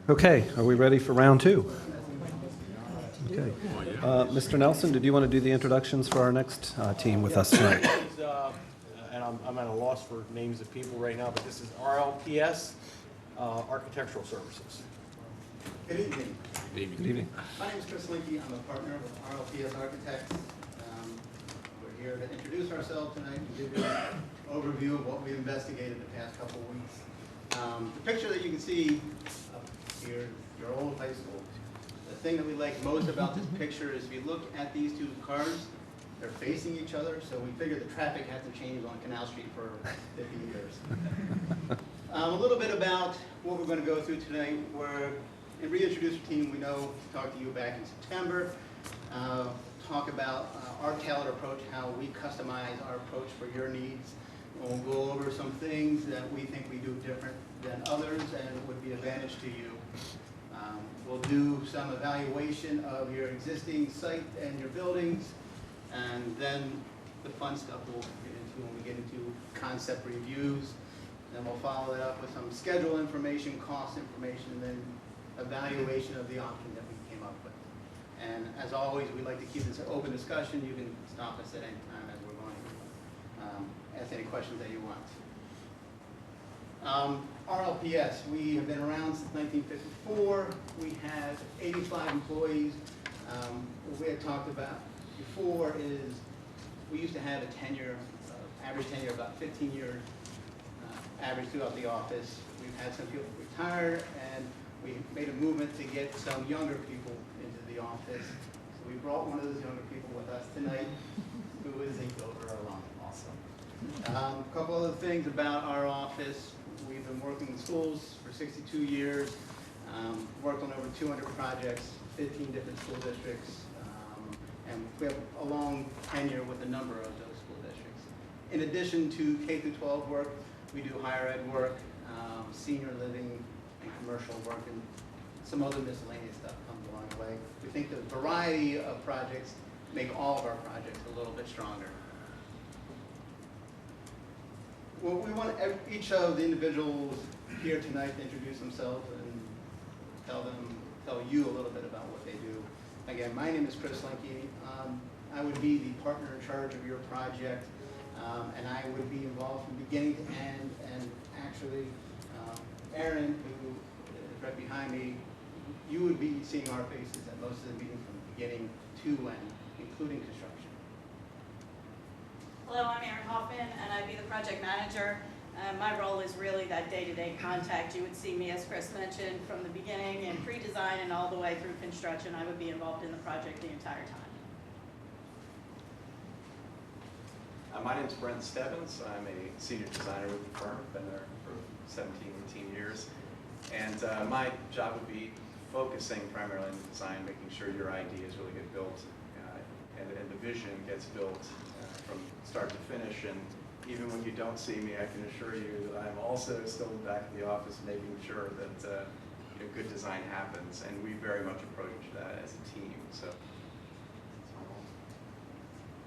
Okay, are we ready for round two? Okay. Mr. Nelson, did you want to do the introductions for our next team with us tonight? And I'm at a loss for names of people right now, but this is RLPS, Architectural Services. Good evening. Good evening. My name is Chris Linke. I'm a partner with RLPS Architects. We're here to introduce ourselves tonight and give you an overview of what we've investigated the past couple of weeks. The picture that you can see up here is your old high school. The thing that we like most about this picture is if you look at these two cars, they're facing each other, so we figured the traffic had to change on Canal Street for 50 years. A little bit about what we're going to go through tonight. We're in reintroduce the team. We know talked to you back in September. Talk about our tailored approach, how we customize our approach for your needs. We'll go over some things that we think we do different than others and would be advantage to you. We'll do some evaluation of your existing site and your buildings, and then the fun stuff we'll get into when we get into concept reviews. Then we'll follow that up with some schedule information, cost information, and then evaluation of the option that we came up with. And as always, we like to keep this an open discussion. You can stop us at any time as we're going to ask any questions that you want. RLPS, we have been around since 1954. We have 85 employees. What we had talked about before is we used to have a tenure, average tenure of about 15 years, average throughout the office. We've had some people retire, and we made a movement to get some younger people into the office. So we brought one of those younger people with us tonight, who is a Dover alum also. A couple other things about our office. We've been working in schools for 62 years, worked on over 200 projects, 15 different school districts, and we have a long tenure with a number of those school districts. In addition to K-12 work, we do higher ed work, senior living, and commercial work, and some other miscellaneous stuff comes along the way. We think the variety of projects make all of our projects a little bit stronger. Well, we want each of the individuals here tonight to introduce themselves and tell you a little bit about what they do. Again, my name is Chris Linke. I would be the partner in charge of your project, and I would be involved from beginning to end. And actually, Aaron, who is right behind me, you would be seeing our faces at most of the meetings from beginning to end, including construction. Hello, I'm Erin Hoffman, and I'd be the project manager. My role is really that day-to-day contact. You would see me, as Chris mentioned, from the beginning in pre-design and all the way through construction. I would be involved in the project the entire time. My name is Brent Stebbins. I'm a senior designer with the firm. Been there for 17, 18 years. And my job would be focusing primarily on the design, making sure your ideas really get built and the vision gets built from start to finish. And even when you don't see me, I can assure you that I'm also still back in the office making sure that good design happens. And we very much approach that as a team. So.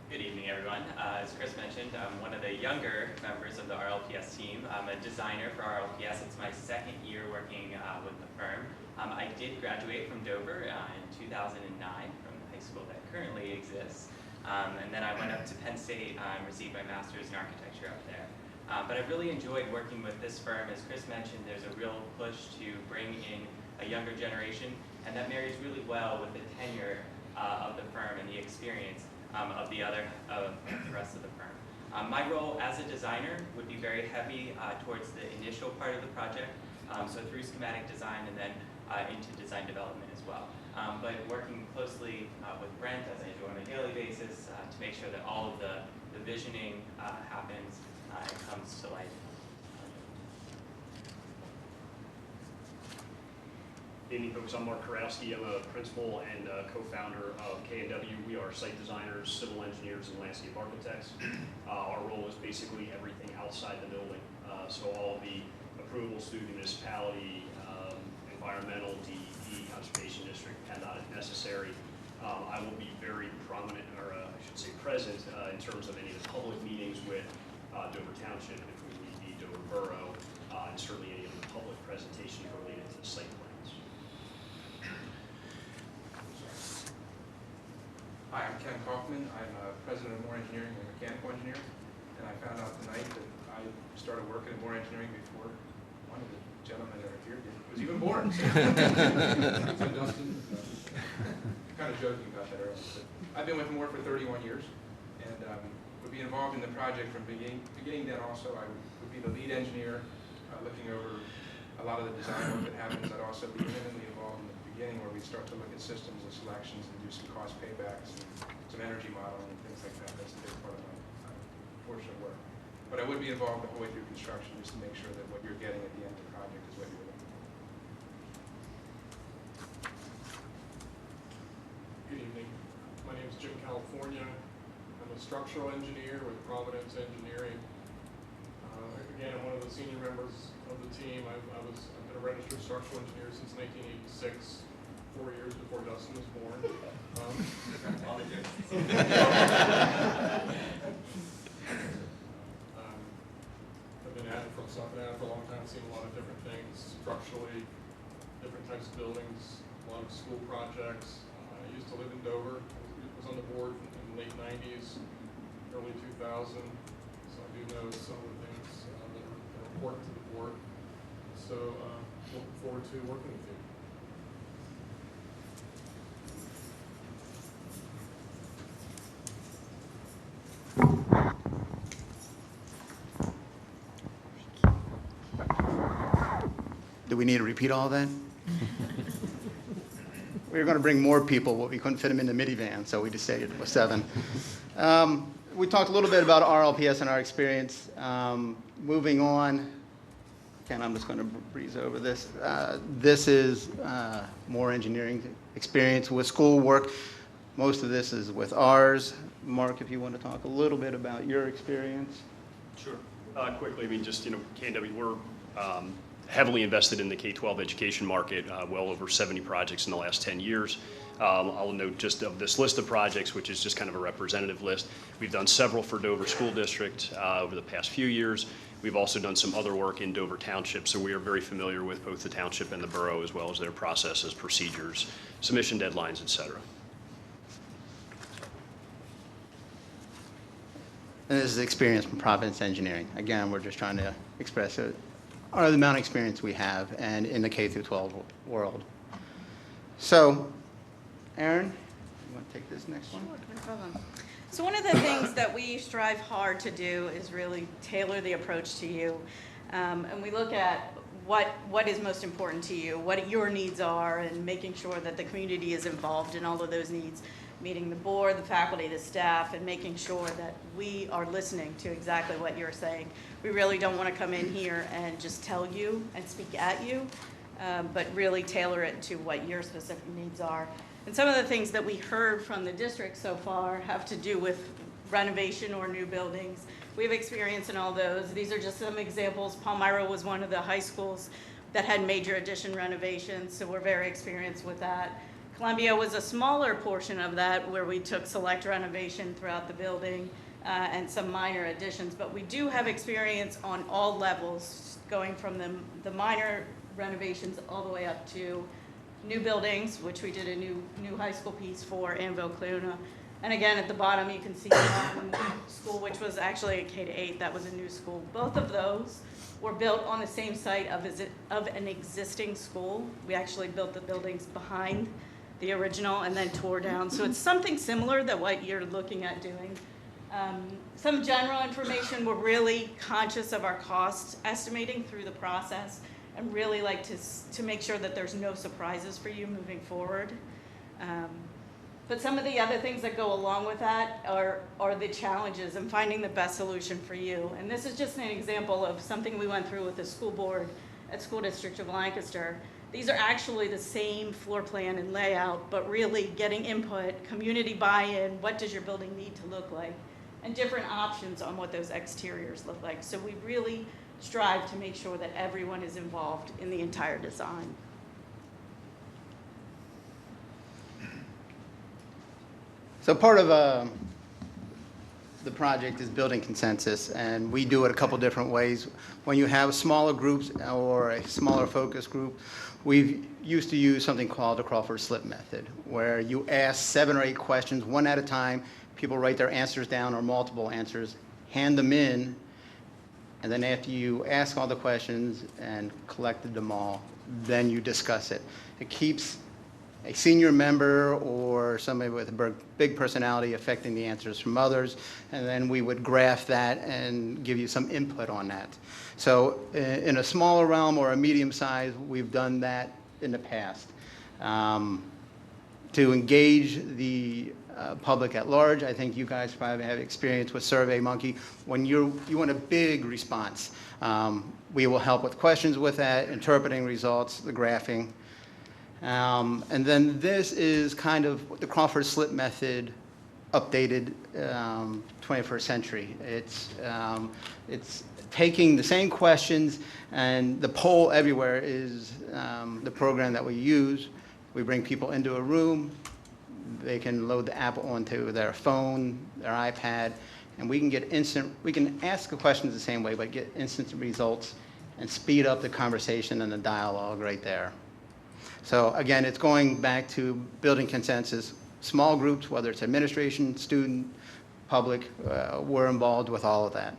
Good evening, everyone. As Chris mentioned, I'm one of the younger members of the RLPS team. I'm a designer for RLPS. It's my second year working with the firm. I did graduate from Dover in 2009 from the high school that currently exists. And then I went up to Penn State and received my master's in architecture up there. But I've really enjoyed working with this firm. As Chris mentioned, there's a real push to bring in a younger generation, and that marries really well with the tenure of the firm and the experience of the rest of the firm. My role as a designer would be very heavy towards the initial part of the project, so through schematic design and then into design development as well. But working closely with Brent, as I do on a daily basis, to make sure that all of the visioning happens and comes to life. Evening, folks. I'm Mark Karowski. I'm a principal and co-founder of K&W. We are site designers, civil engineers, and landscape architects. Our role is basically everything outside the building. So all of the approvals through the municipality, environmental, DEP, conservation district, PennDOT if necessary. I will be very prominent, or I should say present, in terms of any of the public meetings with Dover Township, if we need be Dover Borough, and certainly any of the public presentations related to the site plans. Hi, I'm Ken Kaufman. I'm president of Moore Engineering and mechanical engineer. And I found out tonight that I started working in Moore Engineering before one of the gentlemen that are here was even born. So Dustin, kind of joking about that earlier. But I've been with Moore for 31 years and would be involved in the project from beginning then also. I would be the lead engineer looking over a lot of the design work that happens. I'd also be intimately involved in the beginning where we start to look at systems and selections and do some cost paybacks and some energy modeling and things like that. That's a big part of my portion of work. But I would be involved the whole way through construction just to make sure that what you're getting at the end of the project is what you're looking for. Good evening. My name is Jim California. I'm a structural engineer with Providence Engineering. Again, I'm one of the senior members of the team. I've been a registered structural engineer since 1986, 4 years before Dustin was born. I've been at it for a long time, seen a lot of different things structurally, different types of buildings, a lot of school projects. I used to live in Dover. I was on the board in the late 90s, early 2000, so I do know some of the things that are important to the board. So looking forward to working with you. Do we need to repeat all that? We were going to bring more people, but we couldn't fit them in the minivan, so we just stayed with 7. We talked a little bit about RLPS and our experience. Moving on, again, I'm just going to breeze over this. This is more engineering experience with schoolwork. Most of this is with ours. Mark, if you want to talk a little bit about your experience. Sure. Quickly, I mean, just, K&W, we're heavily invested in the K-12 education market, well over 70 projects in the last 10 years. I'll note just of this list of projects, which is just kind of a representative list, we've done several for Dover School District over the past few years. We've also done some other work in Dover Township, so we are very familiar with both the township and the borough, as well as their processes, procedures, submission deadlines, et cetera. And this is experience from Providence Engineering. Again, we're just trying to express the amount of experience we have and in the K through 12 world. So, Aaron, you want to take this next one? Sure, no problem. So one of the things that we strive hard to do is really tailor the approach to you. And we look at what is most important to you, what your needs are, and making sure that the community is involved in all of those needs, meeting the board, the faculty, the staff, and making sure that we are listening to exactly what you're saying. We really don't want to come in here and just tell you and speak at you, but really tailor it to what your specific needs are. And some of the things that we heard from the district so far have to do with renovation or new buildings. We have experience in all those. These are just some examples. Palmyra was one of the high schools that had major addition renovations, so we're very experienced with that. Columbia was a smaller portion of that, where we took select renovation throughout the building and some minor additions, but we do have experience on all levels, going from the minor renovations all the way up to new buildings, which we did a new high school piece for Anvil Cluna. And again, at the bottom, you can see one school, which was actually a K-8, that was a new school. Both of those were built on the same site of an existing school. We actually built the buildings behind the original and then tore down. So it's something similar to what you're looking at doing. Some general information, we're really conscious of our cost estimating through the process and really like to make sure that there's no surprises for you moving forward. But some of the other things that go along with that are the challenges and finding the best solution for you. And this is just an example of something we went through with the school board at School District of Lancaster. These are actually the same floor plan and layout, but really getting input, community buy-in, what does your building need to look like, and different options on what those exteriors look like. So we really strive to make sure that everyone is involved in the entire design. So part of the project is building consensus, and we do it a couple different ways. When you have smaller groups or a smaller focus group, we used to use something called the Crawford Slip method, where you ask 7 or 8 questions, one at a time. People write their answers down or multiple answers, hand them in, and then after you ask all the questions and collected them all, then you discuss it. It keeps a senior member or somebody with a big personality affecting the answers from others, and then we would graph that and give you some input on that. So in a smaller realm or a medium size, we've done that in the past. To engage the public at large, I think you guys probably have experience with SurveyMonkey. When you want a big response, we will help with questions with that, interpreting results, the graphing. And then this is kind of the Crawford Slip method updated 21st century. It's taking the same questions, and the poll everywhere is the program that we use. We bring people into a room. They can load the app onto their phone, their iPad, and we can ask the questions the same way, but get instant results and speed up the conversation and the dialogue right there. So again, it's going back to building consensus. Small groups, whether it's administration, student, public, we're involved with all of that.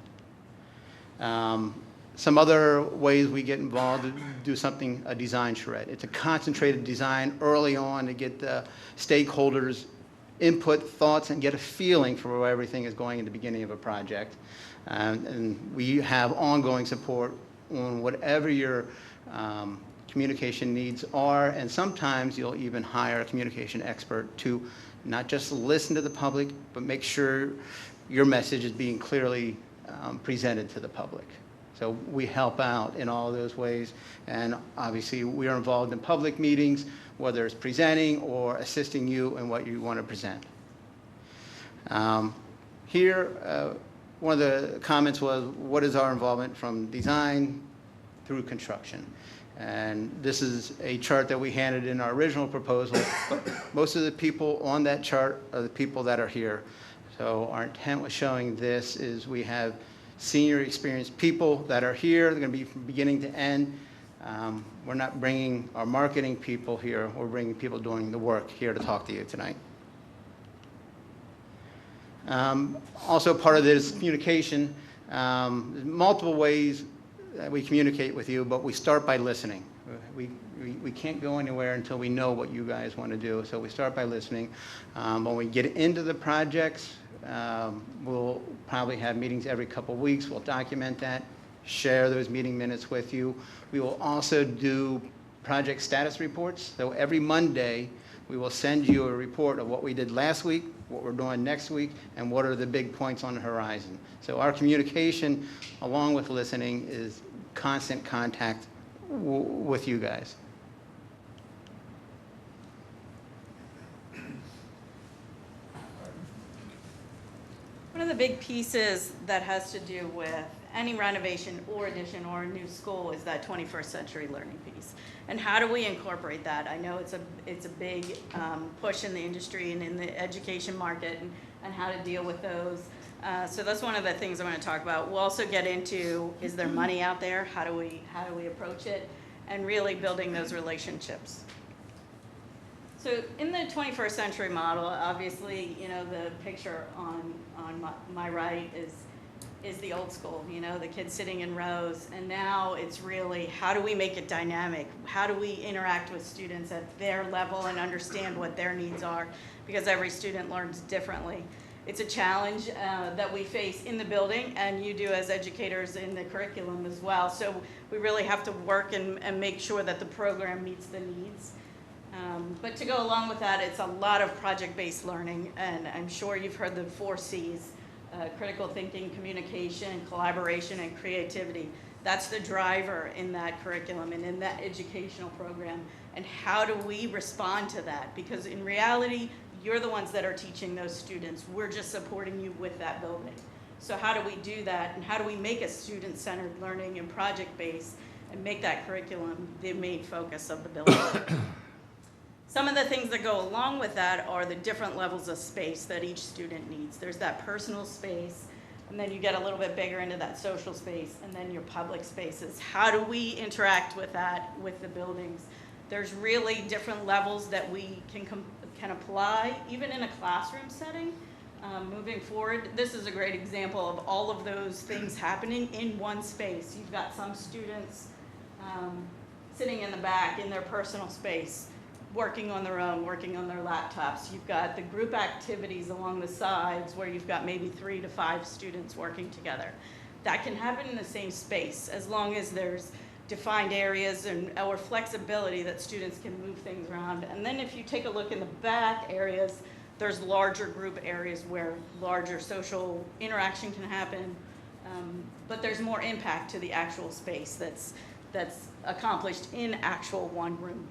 Some other ways we get involved, do something, a design charrette. It's a concentrated design early on to get the stakeholders' input, thoughts, and get a feeling for where everything is going in the beginning of a project. And we have ongoing support on whatever your communication needs are, and sometimes you'll even hire a communication expert to not just listen to the public, but make sure your message is being clearly presented to the public. So we help out in all of those ways, and obviously we are involved in public meetings, whether it's presenting or assisting you in what you want to present. Here, one of the comments was, what is our involvement from design through construction? And this is a chart that we handed in our original proposal, but most of the people on that chart are the people that are here. So our intent with showing this is we have senior experienced people that are here. They're going to be from beginning to end. We're not bringing our marketing people here. We're bringing people doing the work here to talk to you tonight. Also part of this communication, there's multiple ways that we communicate with you, but we start by listening. We can't go anywhere until we know what you guys want to do, so we start by listening. When we get into the projects, we'll probably have meetings every couple of weeks. We'll document that, share those meeting minutes with you. We will also do project status reports. So every Monday, we will send you a report of what we did last week, what we're doing next week, and what are the big points on the horizon. So our communication, along with listening, is constant contact with you guys. One of the big pieces that has to do with any renovation or addition or a new school is that 21st century learning piece. And how do we incorporate that? I know it's a big push in the industry and in the education market, and how to deal with those. So that's one of the things I want to talk about. We'll also get into, is there money out there? How do we approach it? And really building those relationships. So in the 21st century model, obviously, you know, the picture on my right is the old school, you know, the kids sitting in rows. And now it's really, how do we make it dynamic? How do we interact with students at their level and understand what their needs are? Because every student learns differently. It's a challenge that we face in the building, and you do as educators in the curriculum as well. So we really have to work and make sure that the program meets the needs. But to go along with that, it's a lot of project-based learning, and I'm sure you've heard the 4 C's, critical thinking, communication, collaboration, and creativity. That's the driver in that curriculum and in that educational program. And how do we respond to that? Because in reality, you're the ones that are teaching those students. We're just supporting you with that building. So how do we do that, and how do we make a student-centered learning and project-based and make that curriculum the main focus of the building? Some of the things that go along with that are the different levels of space that each student needs. There's that personal space, and then you get a little bit bigger into that social space, and then your public spaces. How do we interact with that, with the buildings? There's really different levels that we can apply, even in a classroom setting. Moving forward, this is a great example of all of those things happening in one space. You've got some students sitting in the back in their personal space, working on their own, working on their laptops. You've got the group activities along the sides where you've got maybe 3 to 5 students working together. That can happen in the same space as long as there's defined areas or flexibility that students can move things around. And then if you take a look in the back areas, there's larger group areas where larger social interaction can happen, but there's more impact to the actual space that's accomplished in actual one room.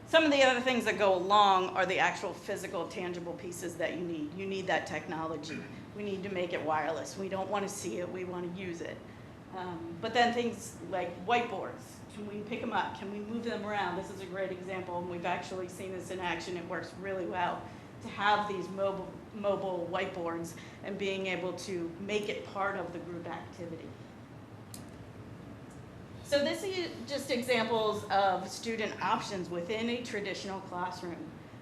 Some of the other things that go along are the actual physical, tangible pieces that you need. You need that technology. We need to make it wireless. We don't want to see it, we want to use it. But then things like whiteboards, can we pick them up? Can we move them around? This is a great example, and we've actually seen this in action. It works really well to have these mobile whiteboards and being able to make it part of the group activity. So this is just examples of student options within a traditional classroom.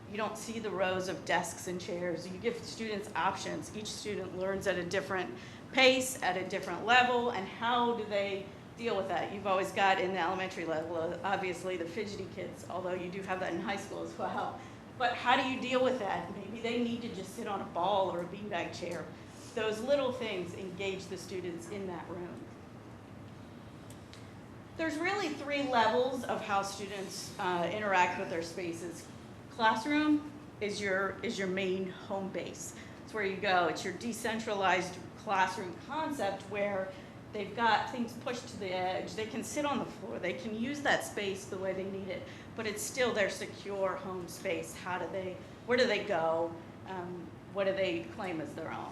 You don't see the rows of desks and chairs. You give students options. Each student learns at a different pace, at a different level, and how do they deal with that? You've always got in the elementary level, obviously the fidgety kids, although you do have that in high school as well. But how do you deal with that? Maybe they need to just sit on a ball or a beanbag chair. Those little things engage the students in that room. There's really 3 levels of how students interact with their spaces. Classroom is your main home base. It's where you go. It's your decentralized classroom concept where they've got things pushed to the edge. They can sit on the floor. They can use that space the way they need it, but it's still their secure home space. Where do they go? What do they claim as their own?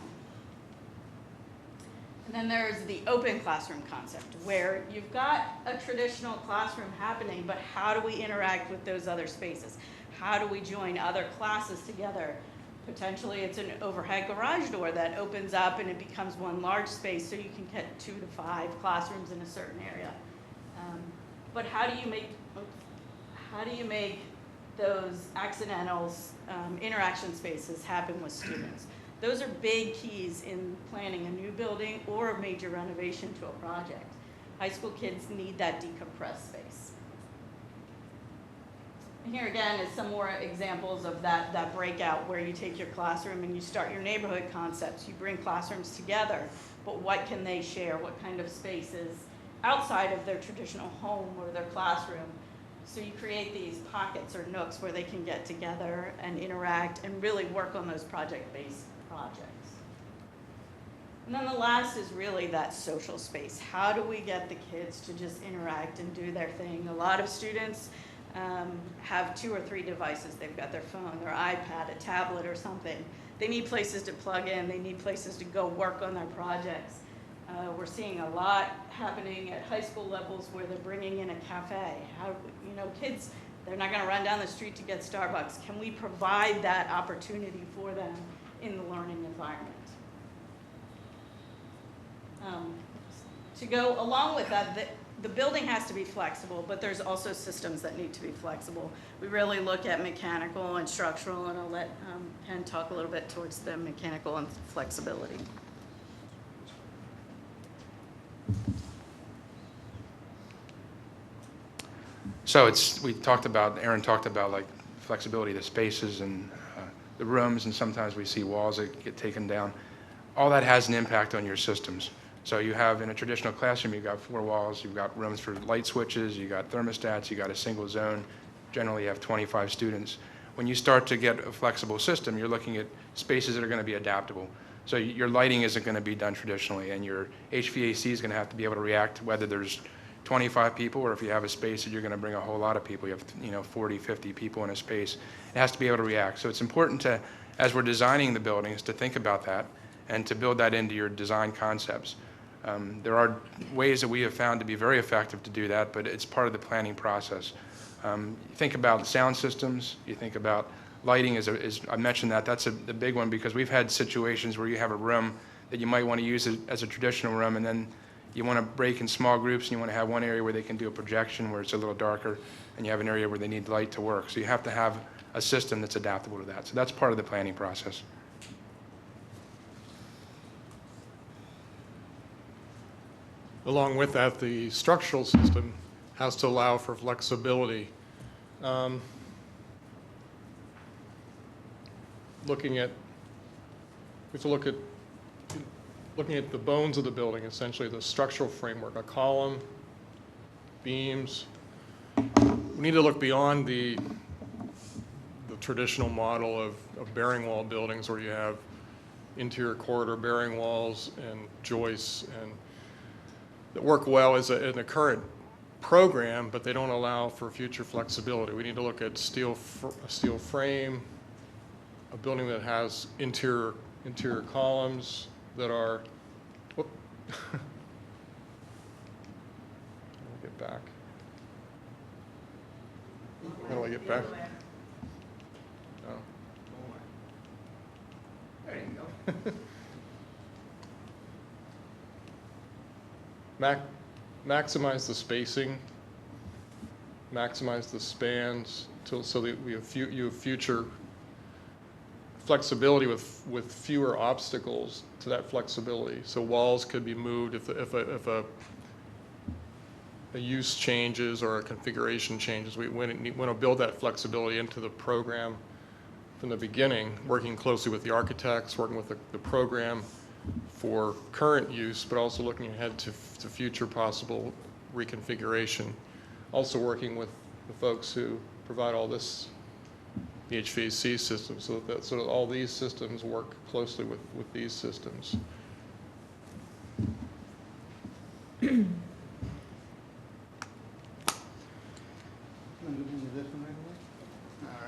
And then there's the open classroom concept, where you've got a traditional classroom happening, but how do we interact with those other spaces? How do we join other classes together? Potentially it's an overhead garage door that opens up and it becomes one large space so you can get 2 to 5 classrooms in a certain area. But how do you make those accidental interaction spaces happen with students? Those are big keys in planning a new building or a major renovation to a project. High school kids need that decompressed space. And here again is some more examples of that breakout where you take your classroom and you start your neighborhood concepts. You bring classrooms together, but what can they share? What kind of spaces outside of their traditional home or their classroom? So you create these pockets or nooks where they can get together and interact and really work on those project-based projects. And then the last is really that social space. How do we get the kids to just interact and do their thing? A lot of students have 2 or 3 devices. They've got their phone, their iPad, a tablet or something. They need places to plug in. They need places to go work on their projects. We're seeing a lot happening at high school levels where they're bringing in a cafe. Kids, they're not going to run down the street to get Starbucks. Can we provide that opportunity for them in the learning environment? To go along with that, the building has to be flexible, but there's also systems that need to be flexible. We really look at mechanical and structural, and I'll let Ken talk a little bit towards the mechanical and flexibility. So Aaron talked about like flexibility of the spaces and the rooms, and sometimes we see walls that get taken down. All that has an impact on your systems. So you have, in a traditional classroom, you've got 4 walls, you've got rooms for light switches, you've got thermostats, you've got a single zone. Generally you have 25 students. When you start to get a flexible system, you're looking at spaces that are going to be adaptable. So your lighting isn't going to be done traditionally, and your HVAC is going to have to be able to react to whether there's 25 people, or if you have a space that you're going to bring a whole lot of people, you have 40, 50 people in a space, it has to be able to react. So it's important to, as we're designing the buildings, to think about that and to build that into your design concepts. There are ways that we have found to be very effective to do that, but it's part of the planning process. You think about sound systems, you think about lighting, I mentioned that's the big one, because we've had situations where you have a room that you might want to use it as a traditional room, and then you want to break in small groups, and you want to have one area where they can do a projection where it's a little darker, and you have an area where they need light to work. So you have to have a system that's adaptable to that. So that's part of the planning process. Along with that, the structural system has to allow for flexibility. Looking at the bones of the building, essentially the structural framework, a column, beams. We need to look beyond the traditional model of bearing wall buildings where you have interior corridor bearing walls and joists and that work well in the current program, but they don't allow for future flexibility. We need to look at a steel frame, a building that has interior columns that are, whoop. Get back. How do I get back? Oh. There you go. Maximize the spacing, maximize the spans, so that you have future flexibility with fewer obstacles to that flexibility. So walls could be moved if a use changes or a configuration changes. We want to build that flexibility into the program from the beginning, working closely with the architects, working with the program for current use, but also looking ahead to future possible reconfiguration. Also working with the folks who provide all this, the HVAC system, so that all these systems work closely with these systems.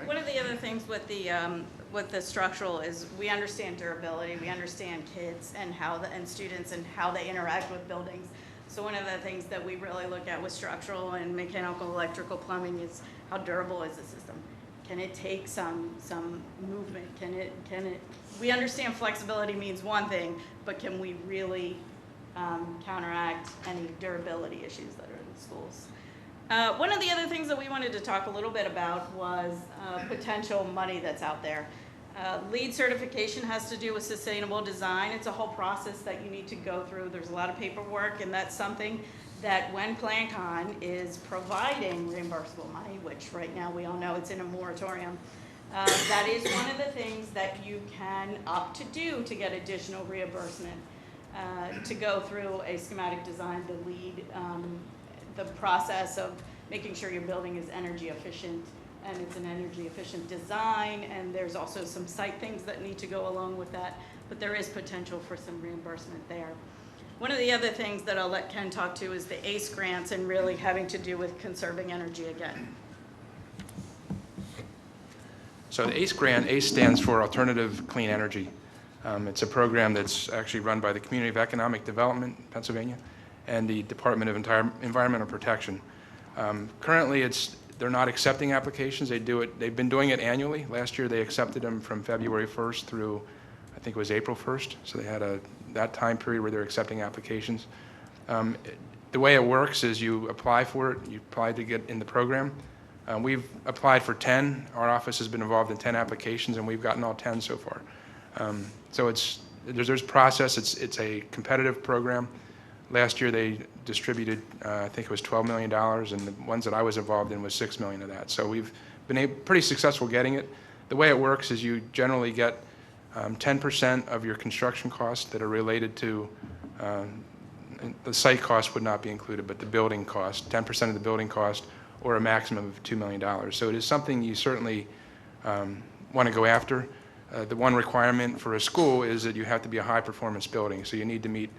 One of the other things with the structural is we understand durability, we understand kids and students and how they interact with buildings. So one of the things that we really look at with structural and mechanical, electrical, plumbing is how durable is the system. Can it take some movement? Can it? We understand flexibility means one thing, but can we really counteract any durability issues that are in the schools? One of the other things that we wanted to talk a little bit about was potential money that's out there. LEED certification has to do with sustainable design. It's a whole process that you need to go through. There's a lot of paperwork, and that's something that when PlanCon is providing reimbursable money, which right now we all know it's in a moratorium, that is one of the things that you can opt to do to get additional reimbursement, to go through a schematic design, the LEED, the process of making sure your building is energy efficient, and it's an energy efficient design, and there's also some site things that need to go along with that, but there is potential for some reimbursement there. One of the other things that I'll let Ken talk to is the ACE grants and really having to do with conserving energy again. So the ACE grant, ACE stands for Alternative Clean Energy. It's a program that's actually run by the Community of Economic Development, Pennsylvania, and the Department of Environmental Protection. Currently, they're not accepting applications. They've been doing it annually. Last year, they accepted them from February 1st through, I think it was April 1st. So they had that time period where they're accepting applications. The way it works is you apply for it. You apply to get in the program. We've applied for 10. Our office has been involved in 10 applications, and we've gotten all 10 so far. So there's a process. It's a competitive program. Last year they distributed, I think it was $12 million, and the ones that I was involved in was $6 million of that. So we've been pretty successful getting it. The way it works is you generally get 10% of your construction costs that are related to, the site cost would not be included, but the building cost, 10% of the building cost, or a maximum of $2 million. So it is something you certainly want to go after. The one requirement for a school is that you have to be a high-performance building, so you need to meet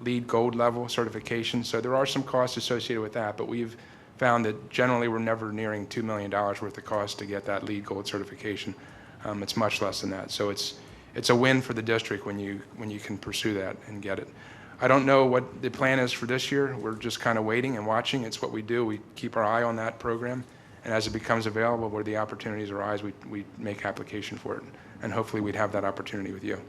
LEED Gold level certification. So there are some costs associated with that, but we've found that generally we're never nearing $2 million worth of cost to get that LEED Gold certification. It's much less than that. So it's a win for the district when you can pursue that and get it. I don't know what the plan is for this year. We're just kind of waiting and watching. It's what we do. We keep our eye on that program, And as it becomes available, where the opportunities arise, we make application for it. And hopefully we'd have that opportunity with you.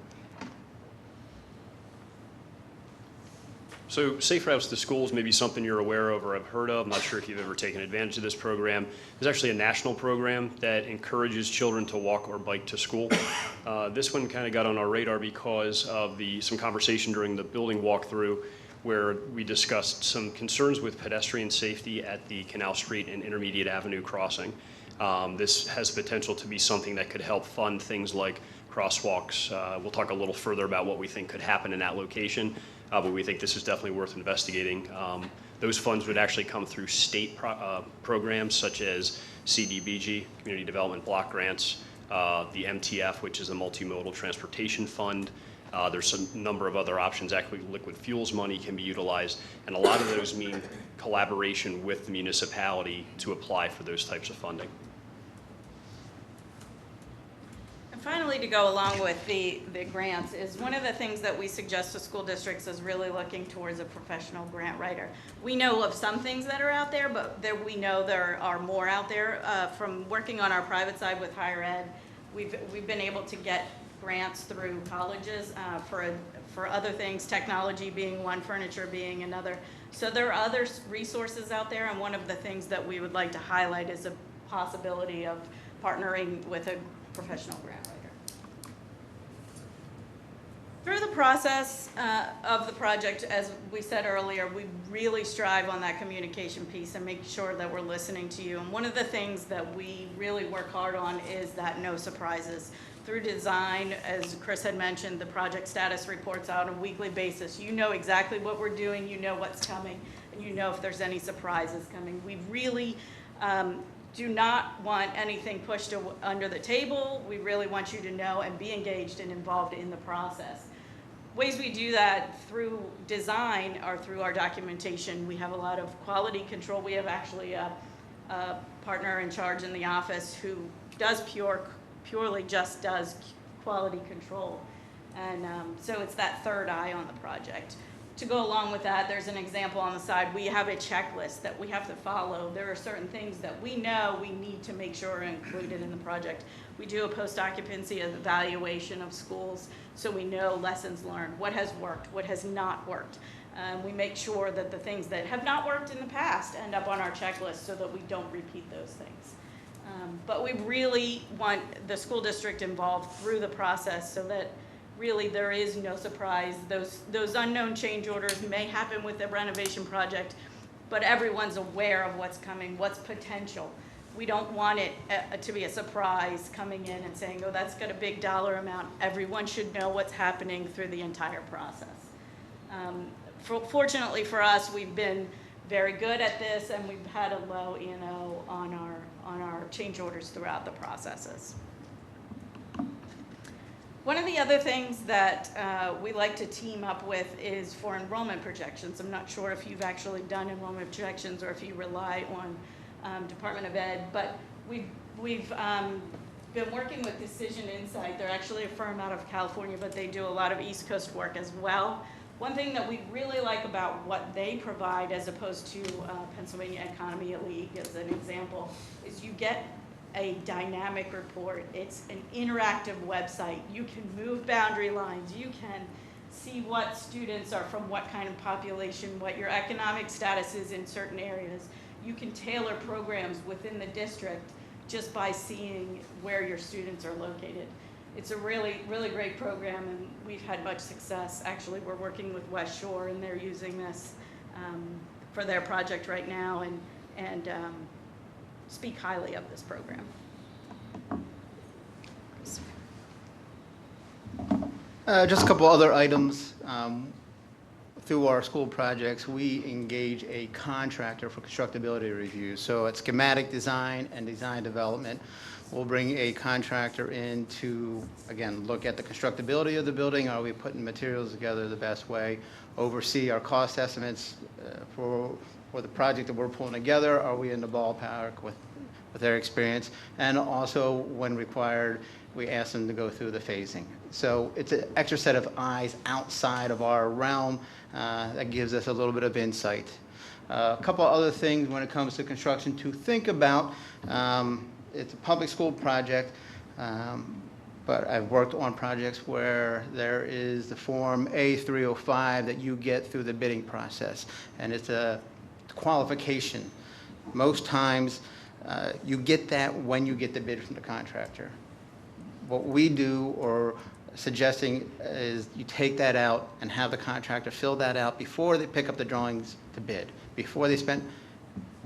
So Safe Routes to Schools may be something you're aware of or have heard of. I'm not sure if you've ever taken advantage of this program. There's actually a national program that encourages children to walk or bike to school. This one kind of got on our radar because of some conversation during the building walkthrough where we discussed some concerns with pedestrian safety at the Canal Street and Intermediate Avenue crossing. This has potential to be something that could help fund things like crosswalks. We'll talk a little further about what we think could happen in that location. But we think this is definitely worth investigating. Those funds would actually come through state programs such as CDBG, Community Development Block Grants, the MTF, which is the Multimodal Transportation Fund. There's a number of other options. Actually, liquid fuels money can be utilized, and a lot of those mean collaboration with the municipality to apply for those types of funding. Finally, to go along with the grants, is one of the things that we suggest to school districts is really looking towards a professional grant writer. We know of some things that are out there, but we know there are more out there. From working on our private side with higher ed, we've been able to get grants through colleges for other things, technology being one, furniture being another. So there are other resources out there, and one of the things that we would like to highlight is a possibility of partnering with a professional grant writer. Through the process of the project, as we said earlier, we really strive on that communication piece and make sure that we're listening to you. And one of the things that we really work hard on is that no surprises. Through design, as Chris had mentioned, the project status reports out on a weekly basis. You know exactly what we're doing, you know what's coming, and you know if there's any surprises coming. We really do not want anything pushed under the table. We really want you to know and be engaged and involved in the process. Ways we do that through design or through our documentation. We have a lot of quality control. We have actually a partner in charge in the office who does purely just does quality control. And so it's that third eye on the project. To go along with that, there's an example on the side. We have a checklist that we have to follow. There are certain things that we know we need to make sure are included in the project. We do a post-occupancy evaluation of schools so we know lessons learned, what has worked, what has not worked. We make sure that the things that have not worked in the past end up on our checklist so that we don't repeat those things. But we really want the school district involved through the process so that really there is no surprise. Those unknown change orders may happen with the renovation project, but everyone's aware of what's coming, what's potential. We don't want it to be a surprise coming in and saying, oh, that's got a big dollar amount. Everyone should know what's happening through the entire process. Fortunately for us, we've been very good at this, and we've had a low E&O on our change orders throughout the processes. One of the other things that we like to team up with is for enrollment projections. I'm not sure if you've actually done enrollment projections or if you rely on Department of Ed, but we've been working with Decision Insight. They're actually a firm out of California, but they do a lot of East Coast work as well. One thing that we really like about what they provide as opposed to Pennsylvania Economy League as an example is you get a dynamic report. It's an interactive website. You can move boundary lines. You can see what students are from what kind of population, what your economic status is in certain areas. You can tailor programs within the district just by seeing where your students are located. It's a really, really great program, and we've had much success. Actually, we're working with West Shore, and they're using this for their project right now, and speak highly of this program. Just a couple other items. Through our school projects, we engage a contractor for constructability reviews. So it's schematic design and design development. We'll bring a contractor in to, again, look at the constructability of the building. Are we putting materials together the best way? Oversee our cost estimates for the project that we're pulling together. Are we in the ballpark with their experience? And also, when required, we ask them to go through the phasing. So it's an extra set of eyes outside of our realm that gives us a little bit of insight. A couple other things when it comes to construction to think about. It's a public school project, but I've worked on projects where there is the Form A305 that you get through the bidding process, and it's a qualification. Most times, you get that when you get the bid from the contractor. What we do, or suggesting, is you take that out and have the contractor fill that out before they pick up the drawings to bid, before they spend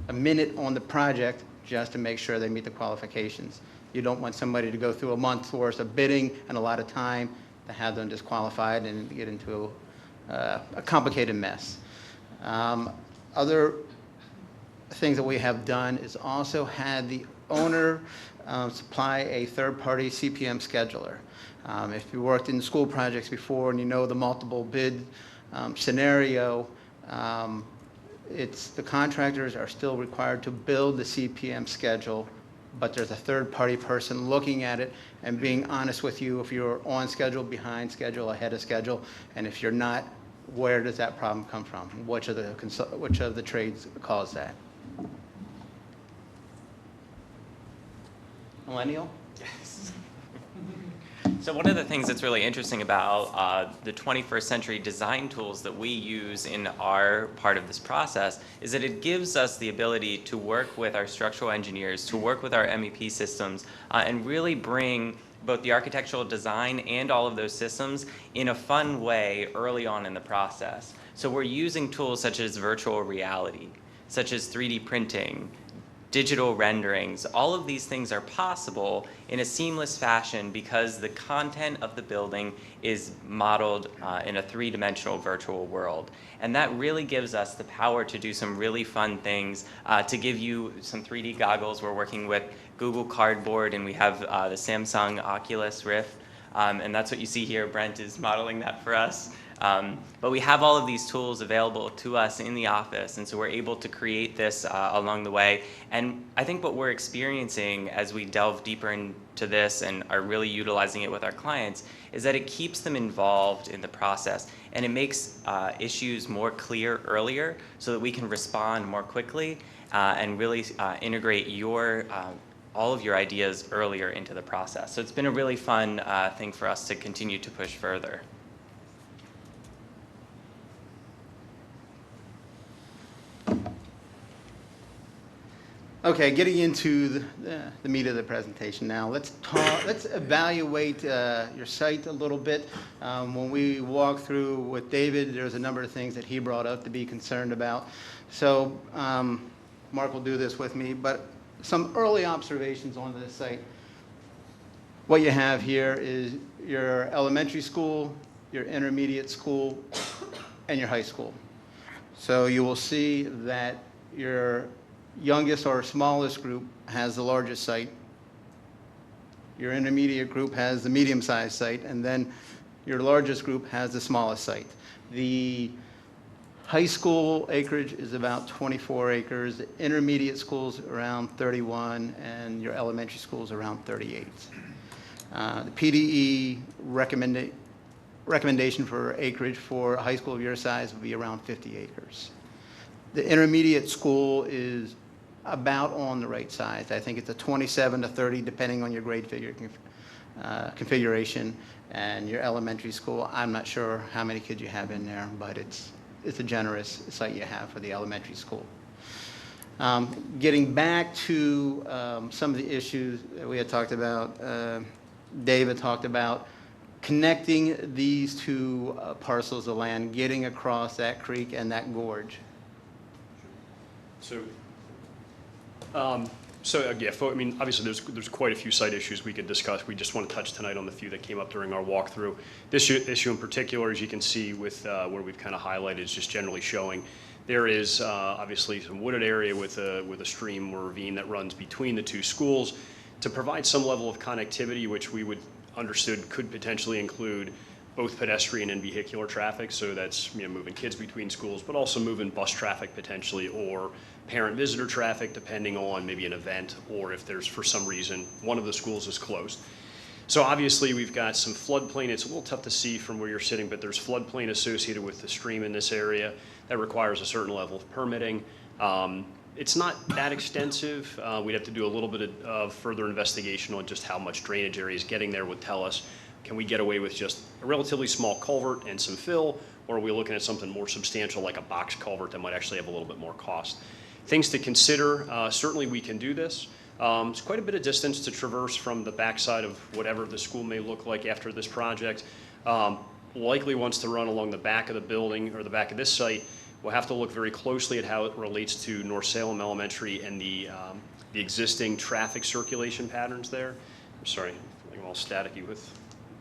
a minute on the project just to make sure they meet the qualifications. You don't want somebody to go through a month's worth of bidding and a lot of time to have them disqualified and get into a complicated mess. Other things that we have done is also had the owner supply a third-party CPM scheduler. If you worked in school projects before and you know the multiple bid scenario, the contractors are still required to build the CPM schedule, but there's a third-party person looking at it and being honest with you if you're on schedule, behind schedule, ahead of schedule, and if you're not, where does that problem come from? Which of the trades cause that? Millennial? Yes. So one of the things that's really interesting about the 21st century design tools that we use in our part of this process is that it gives us the ability to work with our structural engineers, to work with our MEP systems, and really bring both the architectural design and all of those systems in a fun way early on in the process. So we're using tools such as virtual reality, such as 3D printing, digital renderings. All of these things are possible in a seamless fashion because the content of the building is modeled in a three-dimensional virtual world. And that really gives us the power to do some really fun things, to give you some 3D goggles. We're working with Google Cardboard, and we have the Samsung Oculus Rift, and that's what you see here. Brent is modeling that for us. But we have all of these tools available to us in the office, and so we're able to create this along the way. And I think what we're experiencing as we delve deeper into this and are really utilizing it with our clients is that it keeps them involved in the process, and it makes issues more clear earlier so that we can respond more quickly and really integrate all of your ideas earlier into the process. So it's been a really fun thing for us to continue to push further. Okay, getting into the meat of the presentation now. Let's evaluate your site a little bit. When we walked through with David, there's a number of things that he brought up to be concerned about. So Mark will do this with me, but some early observations on the site. What you have here is your elementary school, your intermediate school, and your high school. So you will see that your youngest or smallest group has the largest site. Your intermediate group has the medium-sized site, and then your largest group has the smallest site. The high school acreage is about 24 acres, the intermediate school's around 31, and your elementary school's around 38. The PDE recommendation for acreage for a high school of your size would be around 50 acres. The intermediate school is about on the right size. I think it's a 27 to 30, depending on your grade figure configuration. And your elementary school, I'm not sure how many kids you have in there, but it's a generous site you have for the elementary school. Getting back to some of the issues that we had talked about, David talked about connecting these two parcels of land, getting across that creek and that gorge. I mean, obviously there's quite a few site issues we could discuss. We just want to touch tonight on the few that came up during our walkthrough. This issue in particular, as you can see with where we've kind of highlighted, is just generally showing there is obviously some wooded area with a stream or ravine that runs between the two schools to provide some level of connectivity, which we would understood could potentially include both pedestrian and vehicular traffic. So that's moving kids between schools, but also moving bus traffic potentially, or parent visitor traffic, depending on maybe an event, or if there's for some reason one of the schools is closed. So obviously, we've got some floodplain. It's a little tough to see from where you're sitting, but there's floodplain associated with the stream in this area that requires a certain level of permitting. It's not that extensive. We'd have to do a little bit of further investigation on just how much drainage areas getting there would tell us. Can we get away with just a relatively small culvert and some fill, or are we looking at something more substantial like a box culvert that might actually have a little bit more cost? Things to consider, certainly we can do this. It's quite a bit of distance to traverse from the backside of whatever the school may look like after this project. Likely wants to run along the back of the building or the back of this site. We'll have to look very closely at how it relates to North Salem Elementary and the existing traffic circulation patterns there. I'm sorry, I'm feeling all staticky with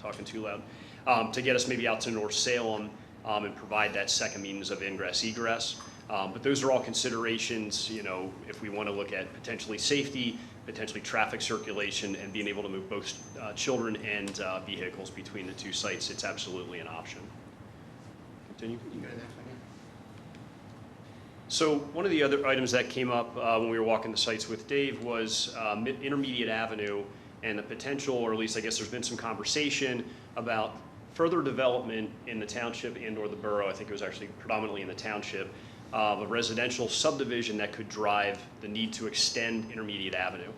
talking too loud. To get us maybe out to North Salem and provide that second means of ingress egress. But those are all considerations, you know, if we want to look at potentially safety, potentially traffic circulation, and being able to move both children and vehicles between the two sites, it's absolutely an option. Continue. You can go to the next one, yeah. So one of the other items that came up when we were walking the sites with Dave was Intermediate Avenue and the potential, or at least I guess there's been some conversation about further development in the township and or the borough. I think it was actually predominantly in the township, of a residential subdivision that could drive the need to extend Intermediate Avenue.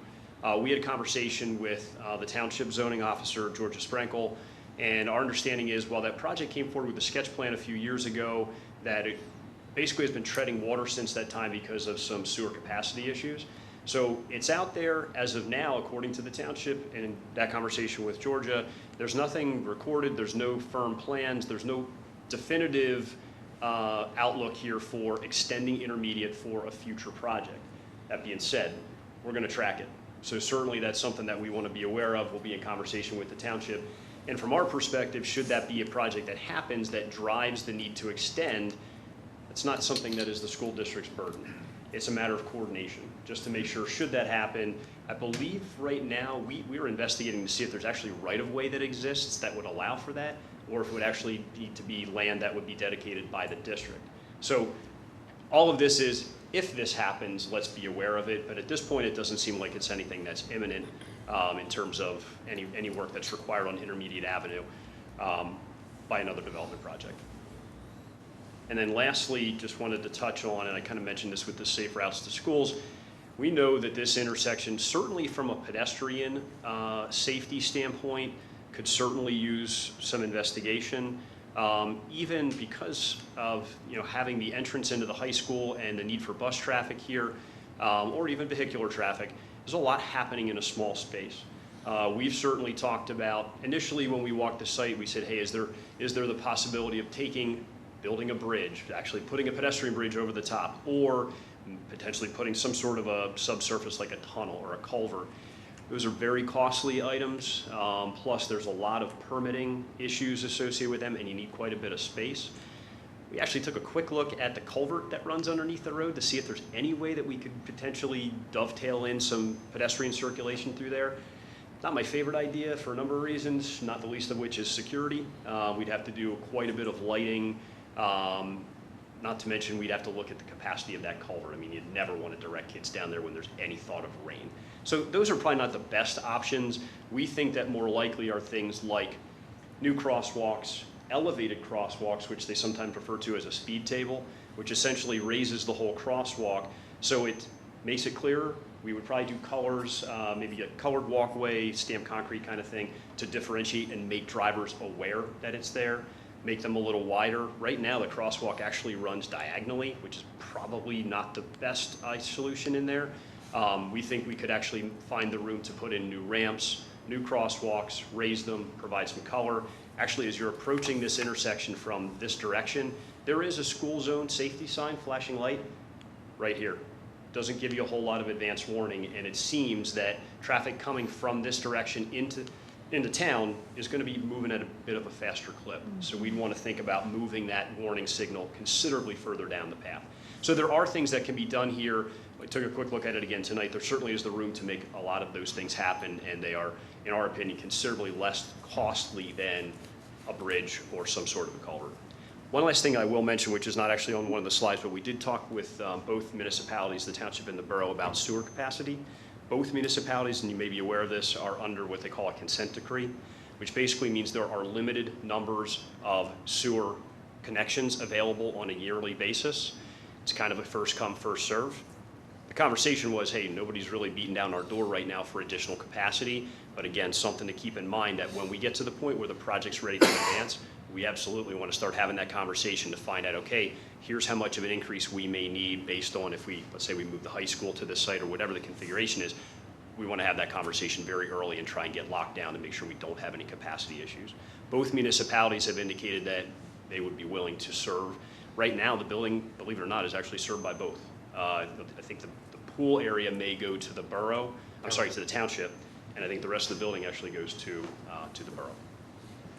We had a conversation with the township zoning officer, Georgia Sprenkle, and our understanding is while that project came forward with a sketch plan a few years ago, that it basically has been treading water since that time because of some sewer capacity issues. So it's out there as of now, according to the township, and that conversation with Georgia, there's nothing recorded, there's no firm plans, there's no definitive outlook here for extending Intermediate for a future project. That being said, we're going to track it. So certainly that's something that we want to be aware of. We'll be in conversation with the township. And from our perspective, should that be a project that happens that drives the need to extend, it's not something that is the school district's burden. It's a matter of coordination, just to make sure, should that happen. I believe right now we are investigating to see if there's actually right-of-way that exists that would allow for that, or if it would actually need to be land that would be dedicated by the district. So all of this is, if this happens, let's be aware of it. But at this point, it doesn't seem like it's anything that's imminent in terms of any work that's required on Intermediate Avenue by another development project. And then lastly, just wanted to touch on, and I kind of mentioned this with the safe routes to schools, we know that this intersection, certainly from a pedestrian safety standpoint, could certainly use some investigation. Even because of having the entrance into the high school and the need for bus traffic here, or even vehicular traffic, there's a lot happening in a small space. We've certainly talked about, initially when we walked the site, we said, hey, is there the possibility of building a bridge, actually putting a pedestrian bridge over the top, or potentially putting some sort of a subsurface like a tunnel or a culvert. Those are very costly items, plus there's a lot of permitting issues associated with them, and you need quite a bit of space. We actually took a quick look at the culvert that runs underneath the road to see if there's any way that we could potentially dovetail in some pedestrian circulation through there. Not my favorite idea for a number of reasons, not the least of which is security. We'd have to do quite a bit of lighting. Not to mention we'd have to look at the capacity of that culvert. I mean, you'd never want to direct kids down there when there's any thought of rain. So those are probably not the best options. We think that more likely are things like new crosswalks, elevated crosswalks, which they sometimes refer to as a speed table, which essentially raises the whole crosswalk so it makes it clearer. We would probably do colors, maybe a colored walkway, stamped concrete kind of thing, to differentiate and make drivers aware that it's there. Make them a little wider. Right now, the crosswalk actually runs diagonally, which is probably not the best solution in there. We think we could actually find the room to put in new ramps, new crosswalks, raise them, provide some color. Actually, as you're approaching this intersection from this direction, there is a school zone safety sign, flashing light, right here. Doesn't give you a whole lot of advance warning, and it seems that traffic coming from this direction into town is going to be moving at a bit of a faster clip. So we'd want to think about moving that warning signal considerably further down the path. So there are things that can be done here. I took a quick look at it again tonight. There certainly is the room to make a lot of those things happen, and they are, in our opinion, considerably less costly than a bridge or some sort of a culvert. One last thing I will mention, which is not actually on one of the slides, but we did talk with both municipalities, the township and the borough, about sewer capacity. Both municipalities, and you may be aware of this, are under what they call a consent decree, which basically means there are limited numbers of sewer connections available on a yearly basis. It's kind of a first come, first serve. The conversation was, hey, nobody's really beating down our door right now for additional capacity, but again, something to keep in mind that when we get to the point where the project's ready to advance, we absolutely want to start having that conversation to find out, okay, here's how much of an increase we may need based on if we, let's say we move the high school to this site or whatever the configuration is. We want to have that conversation very early and try and get locked down to make sure we don't have any capacity issues. Both municipalities have indicated that they would be willing to serve. Right now, the building, believe it or not, is actually served by both. I think the pool area may go to the borough, I'm sorry, to the township, and I think the rest of the building actually goes to the borough.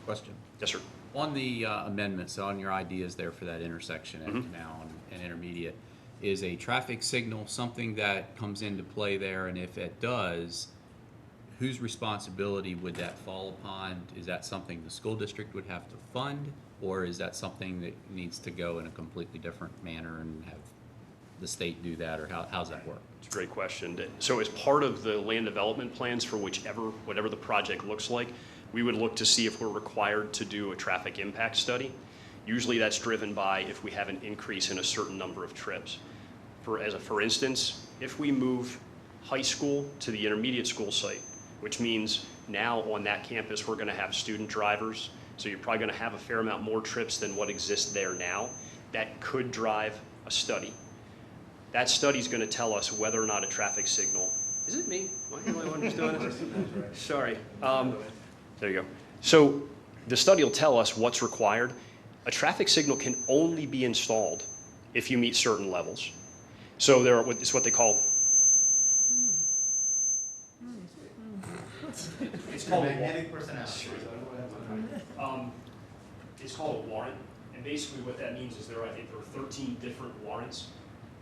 Question. Yes, sir. On the amendments, on your ideas there for that intersection at Canal and Intermediate, is a traffic signal something that comes into play there? And if it does, whose responsibility would that fall upon? Is that something the school district would have to fund? Or is that something that needs to go in a completely different manner and have the state do that? Or how's that work? It's a great question. So as part of the land development plans for whatever the project looks like, we would look to see if we're required to do a traffic impact study. Usually that's driven by if we have an increase in a certain number of trips. For instance, if we move high school to the intermediate school site, which means now on that campus we're going to have student drivers, so you're probably going to have a fair amount more trips than what exists there now. That could drive a study. That study is going to tell us whether or not a traffic signal. Is it me? Am I the only one who's doing it? Sorry. There you go. So the study will tell us what's required. A traffic signal can only be installed if you meet certain levels. So it's what they call. It's called magnetic personality. It's called a warrant, and basically what that means is I think there are 13 different warrants.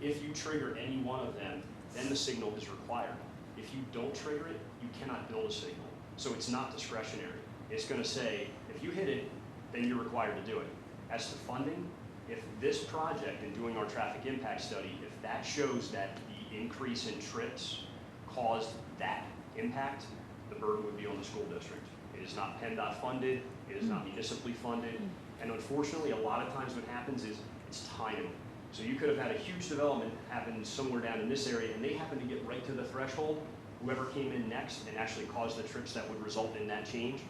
If you trigger any one of them, then the signal is required. If you don't trigger it, you cannot build a signal. So it's not discretionary. It's going to say, if you hit it, then you're required to do it. As to funding, if this project and doing our traffic impact study, if that shows that the increase in trips caused that impact, the burden would be on the school district. It is not PennDOT funded, it is not municipally funded, and unfortunately a lot of times what happens is it's timing. So you could have had a huge development happen somewhere down in this area and they happen to get right to the threshold. Whoever came in next and actually caused the trips that would result in that change,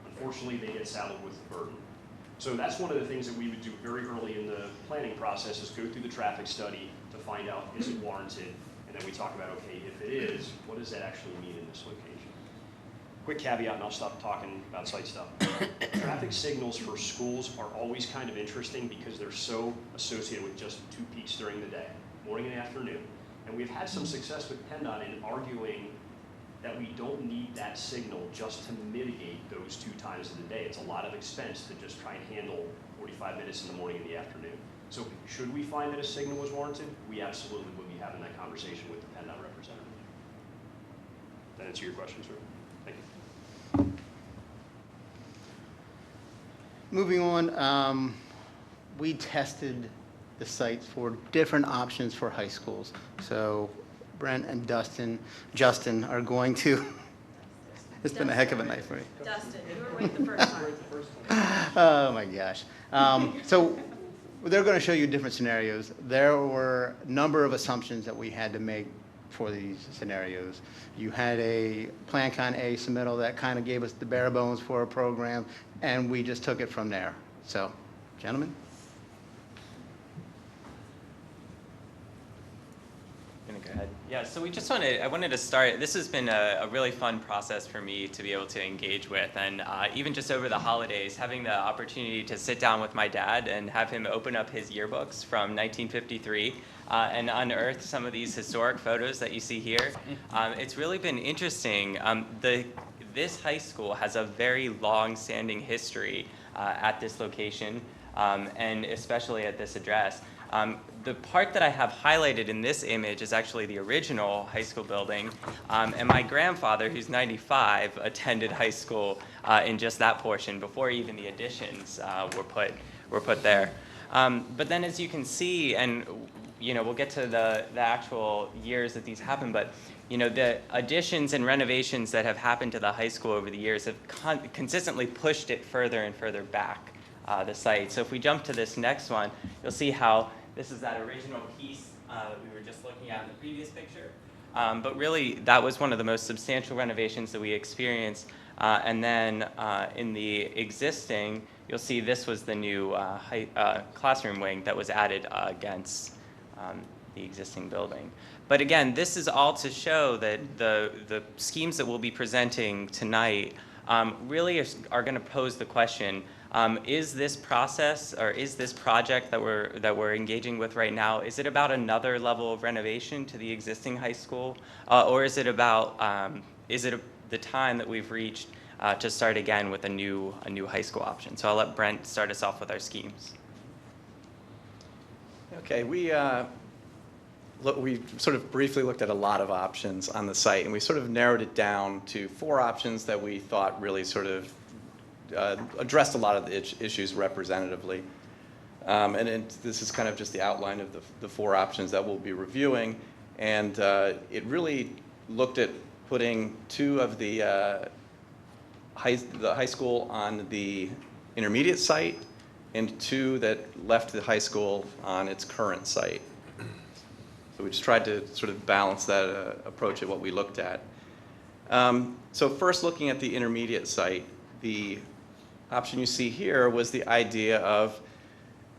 unfortunately they get saddled with the burden. So that's one of the things that we would do very early in the planning process is go through the traffic study to find out is it warranted, and then we talk about, okay, if it is, what does that actually mean in this location? Quick caveat, and I'll stop talking about site stuff. Traffic signals for schools are always kind of interesting because they're so associated with just two peaks during the day, morning and afternoon. And we've had some success with PennDOT in arguing that we don't need that signal just to mitigate those two times of the day. It's a lot of expense to just try and handle 45 minutes in the morning and the afternoon. So should we find that a signal was warranted, we absolutely would be having that conversation with the PennDOT representative. Does that answer your question, sir? Thank you. Moving on, we tested the sites for different options for high schools. So Brent and Justin are going to, it's been a heck of a night for me. Dustin, you were waiting the first time. Oh my gosh. So they're going to show you different scenarios. There were a number of assumptions that we had to make for these scenarios. You had a Plan Con A submittal that kind of gave us the bare bones for a program, and we just took it from there. So, gentlemen. Go ahead. Yeah, so I wanted to start, this has been a really fun process for me to be able to engage with, and even just over the holidays, having the opportunity to sit down with my dad and have him open up his yearbooks from 1953 and unearth some of these historic photos that you see here. It's really been interesting. This high school has a very long-standing history at this location, and especially at this address. The part that I have highlighted in this image is actually the original high school building, and my grandfather, who's 95, attended high school in just that portion before even the additions were put there. But then, as you can see, and we'll get to the actual years that these happen, but the additions and renovations that have happened to the high school over the years have consistently pushed it further and further back, the site. So if we jump to this next one, you'll see how this is that original piece that we were just looking at in the previous picture. But really, that was one of the most substantial renovations that we experienced. And then in the existing, you'll see this was the new classroom wing that was added against the existing building. But again, this is all to show that the schemes that we'll be presenting tonight really are going to pose the question, is this process or is this project that we're engaging with right now, is it about another level of renovation to the existing high school, or is it about the time that we've reached to start again with a new high school option? So I'll let Brent start us off with our schemes. Okay, we sort of briefly looked at a lot of options on the site, and we sort of narrowed it down to 4 options that we thought really sort of addressed a lot of the issues representatively. This is kind of just the outline of the 4 options that we'll be reviewing, and it really looked at putting 2 of the high school on the intermediate site and 2 that left the high school on its current site. So we just tried to sort of balance that approach at what we looked at. So first, looking at the intermediate site, the option you see here was the idea of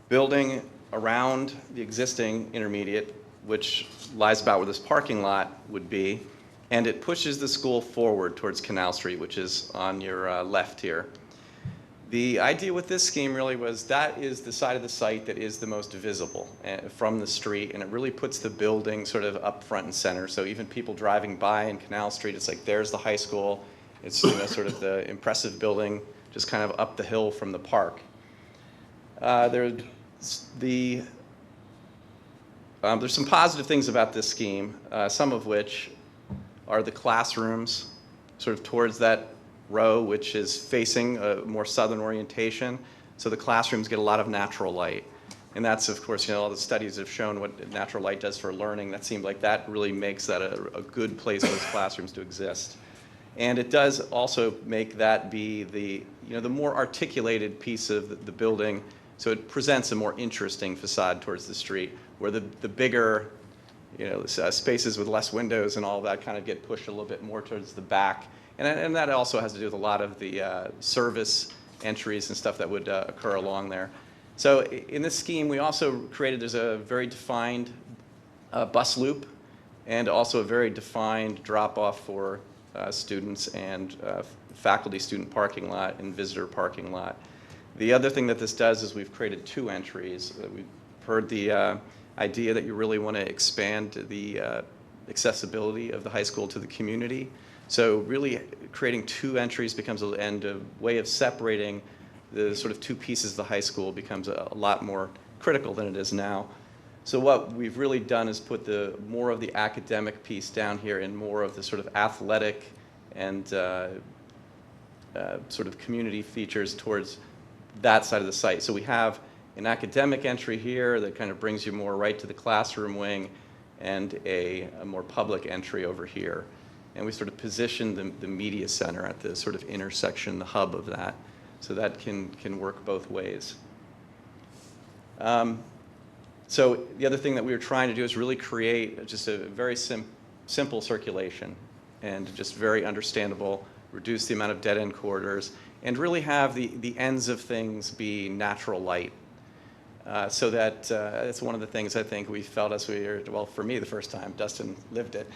building around the existing intermediate, which lies about where this parking lot would be, and it pushes the school forward towards Canal Street, which is on your left here. The idea with this scheme really was that is the side of the site that is the most visible from the street, and it really puts the building sort of up front and center. So even people driving by in Canal Street, it's like there's the high school. It's sort of the impressive building just kind of up the hill from the park. There's some positive things about this scheme, some of which are the classrooms sort of towards that row, which is facing a more southern orientation. So the classrooms get a lot of natural light. And that's, of course, all the studies have shown what natural light does for learning. That seemed like that really makes that a good place for those classrooms to exist. And it does also make that be the more articulated piece of the building, so it presents a more interesting facade towards the street, where the bigger spaces with less windows and all that kind of get pushed a little bit more towards the back. And that also has to do with a lot of the service entries and stuff that would occur along there. So in this scheme, we also created, there's a very defined bus loop and also a very defined drop-off for students and faculty student parking lot and visitor parking lot. The other thing that this does is we've created 2 entries. We've heard the idea that you really want to expand the accessibility of the high school to the community. So really creating 2 entries becomes a way of separating the sort of 2 pieces of the high school becomes a lot more critical than it is now. So what we've really done is put more of the academic piece down here and more of the sort of athletic and sort of community features towards that side of the site. So we have an academic entry here that kind of brings you more right to the classroom wing, and a more public entry over here. And we sort of position the media center at the sort of intersection, the hub of that, so that can work both ways. So the other thing that we were trying to do is really create just a very simple circulation and just very understandable, reduce the amount of dead-end corridors, and really have the ends of things be natural light. So that it's one of the things I think we felt as we were, well, for me the first time, Dustin lived it,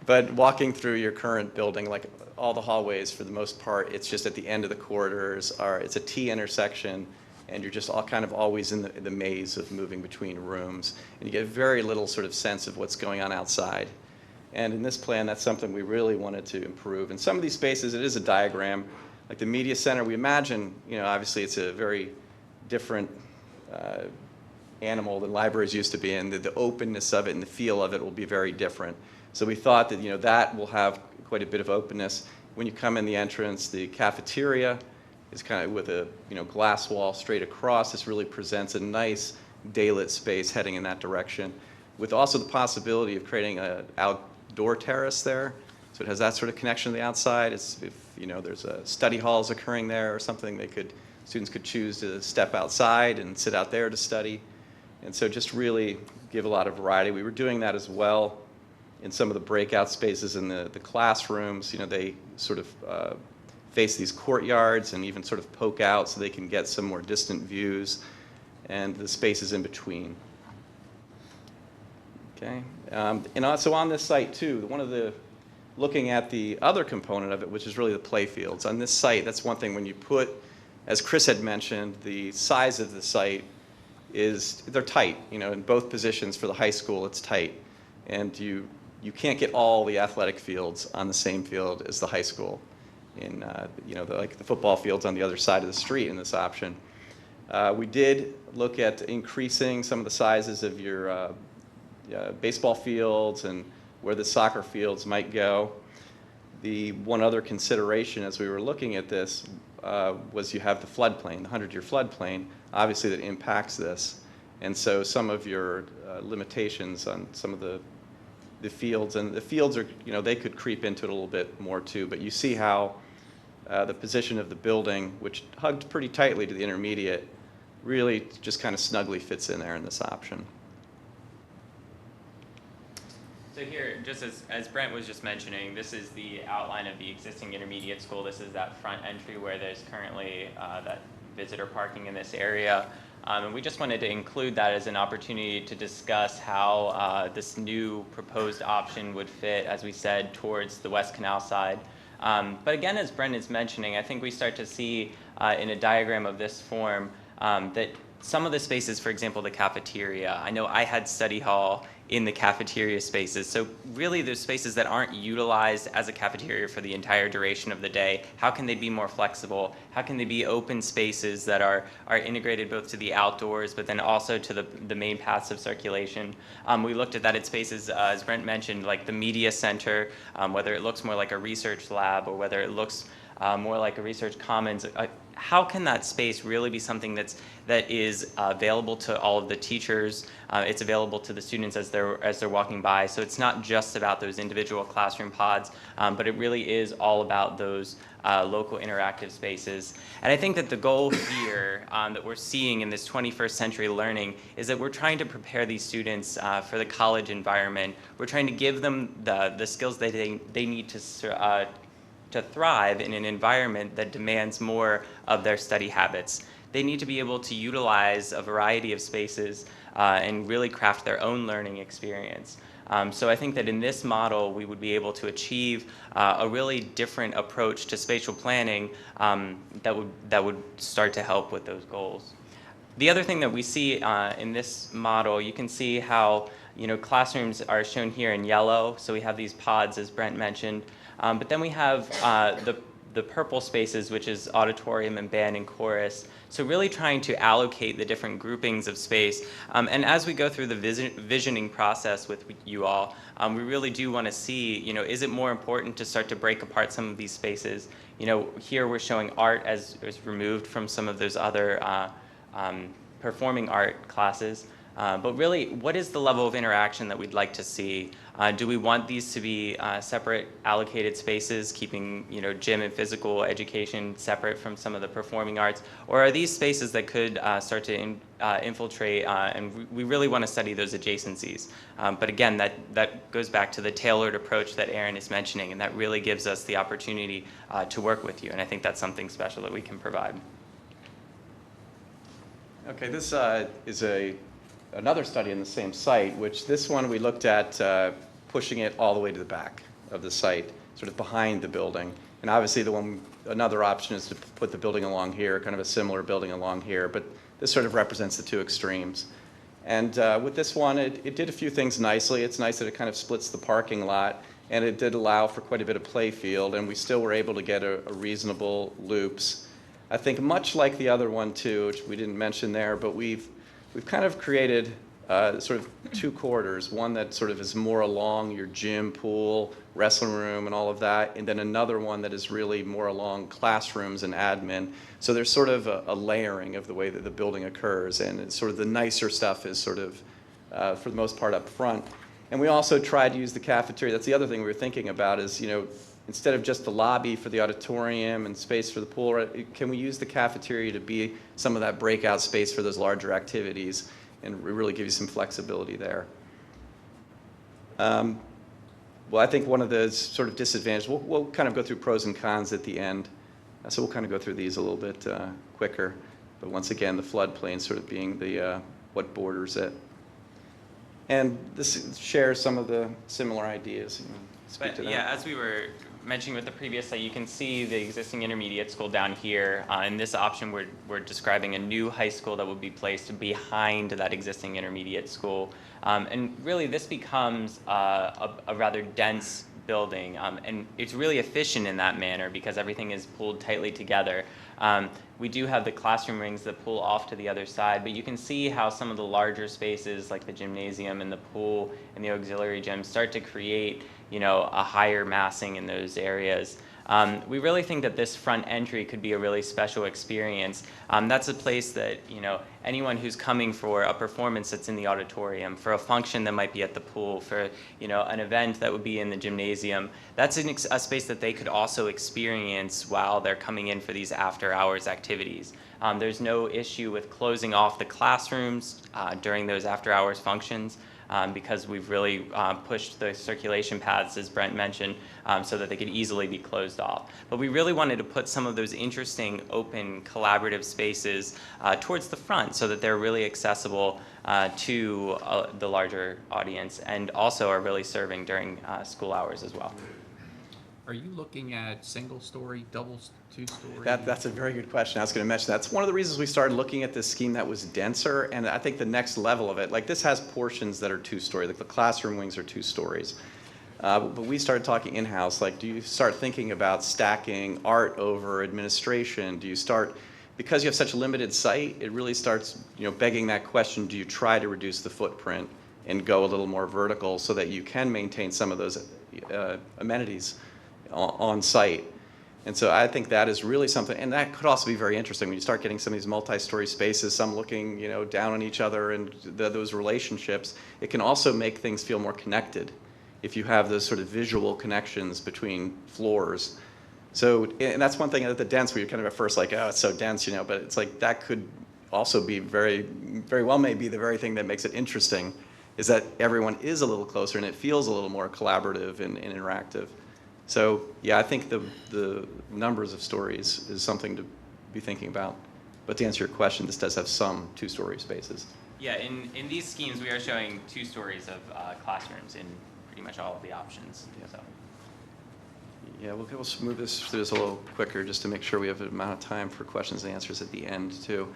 but walking through your current building, like all the hallways for the most part, it's just at the end of the corridors, it's a T intersection, and you're just kind of always in the maze of moving between rooms, and you get very little sort of sense of what's going on outside. And in this plan, that's something we really wanted to improve. In some of these spaces, it is a diagram. Like the media center, we imagine, obviously it's a very different animal than libraries used to be, and the openness of it and the feel of it will be very different. So we thought that that will have quite a bit of openness. When you come in the entrance, the cafeteria is kind of with a glass wall straight across. This really presents a nice daylit space heading in that direction. with also the possibility of creating an outdoor terrace there. So it has that sort of connection to the outside. It's, if there's a study halls occurring there or something, students could choose to step outside and sit out there to study. And so just really give a lot of variety. We were doing that as well in some of the breakout spaces in the classrooms. They sort of face these courtyards and even sort of poke out so they can get some more distant views, and the spaces in between. Okay, and also on this site too, looking at the other component of it, which is really the play fields. On this site, that's one thing when you put, as Chris had mentioned, the size of the site they're tight. In both positions for the high school, it's tight. And you can't get all the athletic fields on the same field as the high school. Like the football fields on the other side of the street in this option. We did look at increasing some of the sizes of your baseball fields and where the soccer fields might go. The one other consideration as we were looking at this was you have the floodplain, the 100-year floodplain, obviously that impacts this. And so some of your limitations on some of the fields, and the fields are, they could creep into it a little bit more too, but you see how the position of the building, which hugged pretty tightly to the intermediate, really just kind of snugly fits in there in this option. So here, just as Brent was just mentioning, this is the outline of the existing intermediate school. This is that front entry where there's currently that visitor parking in this area. And we just wanted to include that as an opportunity to discuss how this new proposed option would fit, as we said, towards the West Canal side. But again, as Brent is mentioning, I think we start to see in a diagram of this form that some of the spaces, for example, the cafeteria, I know I had study hall in the cafeteria spaces. So really there's spaces that aren't utilized as a cafeteria for the entire duration of the day. How can they be more flexible? How can they be open spaces that are integrated both to the outdoors but then also to the main paths of circulation? We looked at that at spaces, as Brent mentioned, like the media center, whether it looks more like a research lab or whether it looks more like a research commons. How can that space really be something that is available to all of the teachers? It's available to the students as they're walking by. So it's not just about those individual classroom pods, but it really is all about those local interactive spaces. And I think that the goal here that we're seeing in this 21st century learning is that we're trying to prepare these students for the college environment. We're trying to give them the skills that they need to thrive in an environment that demands more of their study habits. They need to be able to utilize a variety of spaces and really craft their own learning experience. So I think that in this model, we would be able to achieve a really different approach to spatial planning that would start to help with those goals. The other thing that we see in this model, you can see how classrooms are shown here in yellow. So we have these pods, as Brent mentioned. But then we have the purple spaces, which is auditorium and band and chorus. So really trying to allocate the different groupings of space. And as we go through the visioning process with you all, we really do want to see, is it more important to start to break apart some of these spaces? Here we're showing art as removed from some of those other performing art classes. But really, what is the level of interaction that we'd like to see? Do we want these to be separate allocated spaces, keeping gym and physical education separate from some of the performing arts? Or are these spaces that could start to infiltrate, and we really want to study those adjacencies? But again, that goes back to the tailored approach that Aaron is mentioning, and that really gives us the opportunity to work with you, and I think that's something special that we can provide. Okay, this is another study in the same site, which this one we looked at pushing it all the way to the back of the site, sort of behind the building. And obviously another option is to put the building along here, kind of a similar building along here, but this sort of represents the two extremes. And with this one, it did a few things nicely. It's nice that it kind of splits the parking lot, and it did allow for quite a bit of play field, and we still were able to get a reasonable loops. I think much like the other one too, which we didn't mention there, but we've kind of created sort of two corridors, one that sort of is more along your gym, pool, wrestling room, and all of that, and then another one that is really more along classrooms and admin. So there's sort of a layering of the way that the building occurs, and it's sort of the nicer stuff is sort of for the most part up front. And we also tried to use the cafeteria. That's the other thing we were thinking about is, instead of just the lobby for the auditorium and space for the pool, right, can we use the cafeteria to be some of that breakout space for those larger activities and really give you some flexibility there? Well, I think one of the sort of disadvantages, we'll kind of go through pros and cons at the end. So we'll kind of go through these a little bit quicker. But once again, the floodplain sort of being the what borders it. And this shares some of the similar ideas. You wanna speak to that? Yeah, as we were mentioning with the previous site, you can see the existing intermediate school down here. In this option, we're describing a new high school that would be placed behind that existing intermediate school. And really, this becomes a rather dense building, and it's really efficient in that manner because everything is pulled tightly together. We do have the classroom rings that pull off to the other side, but you can see how some of the larger spaces like the gymnasium and the pool and the auxiliary gym start to create, a higher massing in those areas. We really think that this front entry could be a really special experience. That's a place that, anyone who's coming for a performance that's in the auditorium, for a function that might be at the pool, for, an event that would be in the gymnasium, that's a space that they could also experience while they're coming in for these after-hours activities. There's no issue with closing off the classrooms during those after-hours functions. Because we've really pushed the circulation paths, as Brent mentioned, so that they could easily be closed off. But we really wanted to put some of those interesting, open, collaborative spaces towards the front so that they're really accessible to the larger audience and also are really serving during school hours as well. Are you looking at single-story, two-story? That's a very good question. I was going to mention that's one of the reasons we started looking at this scheme that was denser, and I think the next level of it, like this has portions that are two-story, like the classroom wings are 2 stories. But we started talking in-house, like do you start thinking about stacking art over administration? Do you start, because you have such a limited site, it really starts begging that question, do you try to reduce the footprint and go a little more vertical so that you can maintain some of those amenities on site? And so I think that is really something, and that could also be very interesting when you start getting some of these multi-story spaces, some looking down on each other, and those relationships. It can also make things feel more connected if you have those sort of visual connections between floors. So, and that's one thing at the dense, where you're kind of at first like, oh, it's so dense, but it's like that could also be very, very well may be the very thing that makes it interesting, is that everyone is a little closer and it feels a little more collaborative and interactive. So yeah, I think the numbers of stories is something to be thinking about. But to answer your question, this does have some 2-story spaces. Yeah, in these schemes, we are showing 2 stories of classrooms in pretty much all of the options. Yeah. So. Yeah, we'll move through this a little quicker just to make sure we have an amount of time for questions and answers at the end too.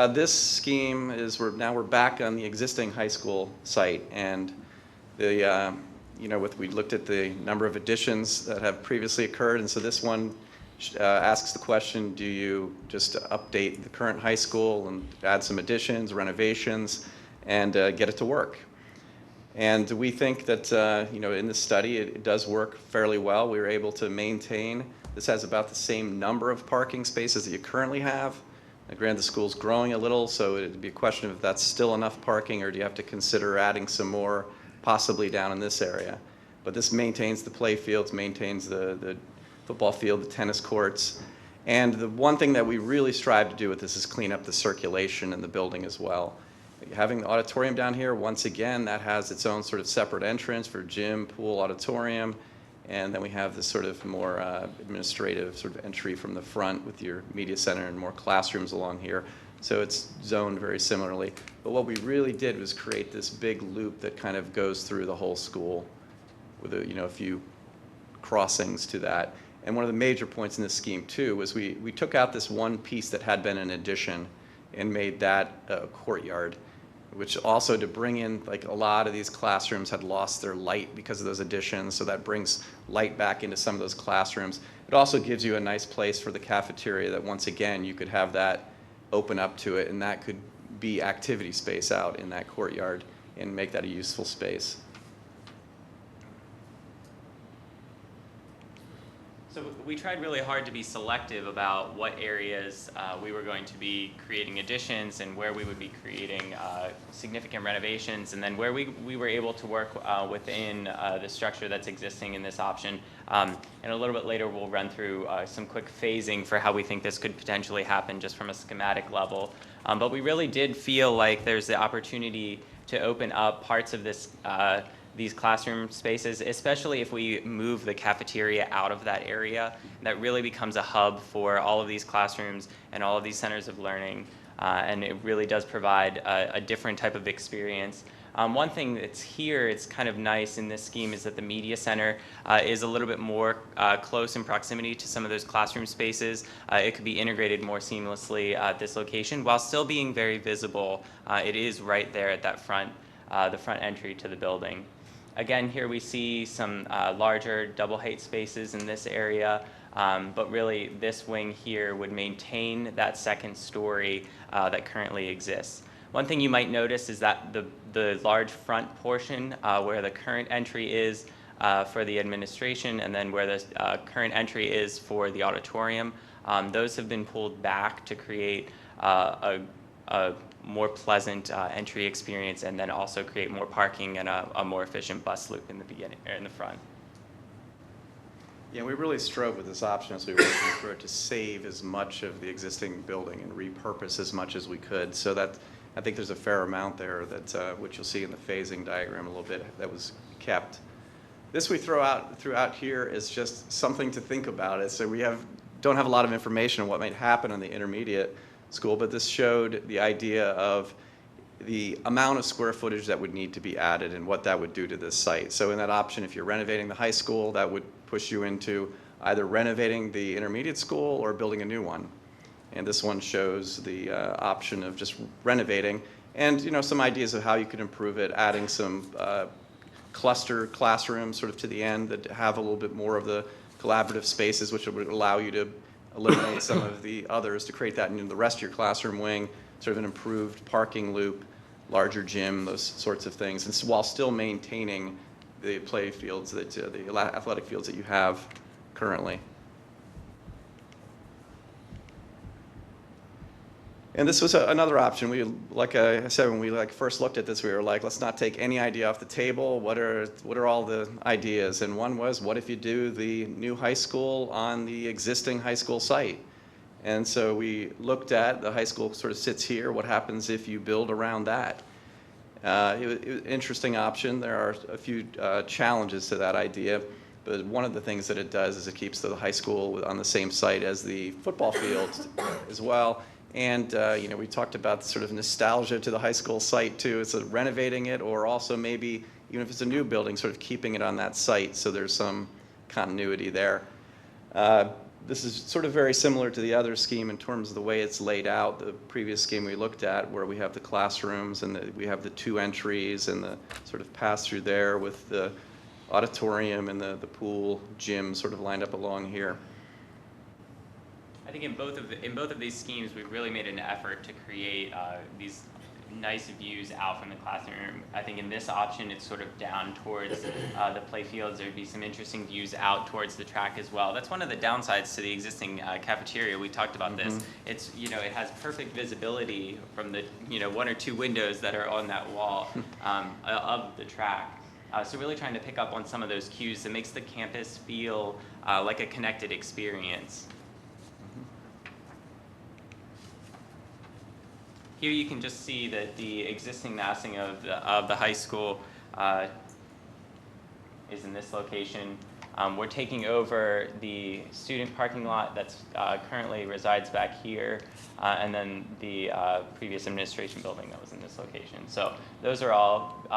This scheme is we're back on the existing high school site, and the we looked at the number of additions that have previously occurred, and so this one asks the question, do you just update the current high school and add some additions, renovations, and get it to work? And we think that in this study it does work fairly well. We were able to maintain, this has about the same number of parking spaces that you currently have. Granted, the school's growing a little, so it'd be a question of if that's still enough parking, or do you have to consider adding some more, possibly down in this area. But this maintains the play fields, maintains the football field, the tennis courts. And the one thing that we really strive to do with this is clean up the circulation in the building as well. Having the auditorium down here, once again, that has its own sort of separate entrance for gym, pool, auditorium. And then we have this sort of more administrative sort of entry from the front with your media center and more classrooms along here. So it's zoned very similarly. But what we really did was create this big loop that kind of goes through the whole school with a few crossings to that. And one of the major points in this scheme too was we took out this one piece that had been an addition and made that a courtyard, which also to bring in, like a lot of these classrooms had lost their light because of those additions, so that brings light back into some of those classrooms. It also gives you a nice place for the cafeteria that once again you could have that open up to it, and that could be activity space out in that courtyard and make that a useful space. So we tried really hard to be selective about what areas we were going to be creating additions and where we would be creating significant renovations, and then where we were able to work within the structure that's existing in this option. And a little bit later we'll run through some quick phasing for how we think this could potentially happen just from a schematic level. But we really did feel like there's the opportunity to open up parts of this these classroom spaces, especially if we move the cafeteria out of that area. That really becomes a hub for all of these classrooms and all of these centers of learning, and it really does provide a different type of experience. One thing that's here, it's kind of nice in this scheme, is that the media center is a little bit more close in proximity to some of those classroom spaces. It could be integrated more seamlessly at this location while still being very visible. It is right there at that the front entry to the building. Again, here we see some larger double height spaces in this area, but really this wing here would maintain that second story that currently exists. One thing you might notice is that the large front portion where the current entry is for the administration, and then where the current entry is for the auditorium, those have been pulled back to create a more pleasant entry experience, and then also create more parking and a more efficient bus loop in the beginning, or in the front. Yeah, we really strove with this option as we were looking for it to save as much of the existing building and repurpose as much as we could. So that, I think there's a fair amount there that, which you'll see in the phasing diagram a little bit, that was kept. This we throw out throughout here is just something to think about. So we don't have a lot of information on what might happen on the intermediate school, but this showed the idea of the amount of square footage that would need to be added and what that would do to this site. So in that option, if you're renovating the high school, that would push you into either renovating the intermediate school or building a new one. And this one shows the option of just renovating, and some ideas of how you could improve it, adding some cluster classrooms sort of to the end that have a little bit more of the collaborative spaces, which would allow you to eliminate some of the others to create that in the rest of your classroom wing, sort of an improved parking loop, larger gym, those sorts of things, and so while still maintaining the play fields, the athletic fields that you have currently. And this was another option. We, like I said, when we first looked at this, we were like, let's not take any idea off the table. What are all the ideas? And one was, what if you do the new high school on the existing high school site? And so we looked at, the high school sort of sits here. What happens if you build around that? It was an interesting option. There are a few challenges to that idea. But one of the things that it does is it keeps the high school on the same site as the football fields as well. And we talked about sort of nostalgia to the high school site too. It's renovating it, or also maybe even if it's a new building, sort of keeping it on that site so there's some continuity there. This is sort of very similar to the other scheme in terms of the way it's laid out. The previous scheme we looked at, where we have the classrooms and we have the two entries and the sort of pass through there with the auditorium and the pool gym sort of lined up along here. I think in both of these schemes, we've really made an effort to create these nice views out from the classroom. I think in this option, it's sort of down towards the play fields. There'd be some interesting views out towards the track as well. That's one of the downsides to the existing cafeteria. We talked about this. It's, it has perfect visibility from the, one or two windows that are on that wall of the track. So really trying to pick up on some of those cues that makes the campus feel like a connected experience. Here you can just see that the existing massing of the high school is in this location. We're taking over the student parking lot that's currently resides back here, and then the previous administration building that was in this location. So those are all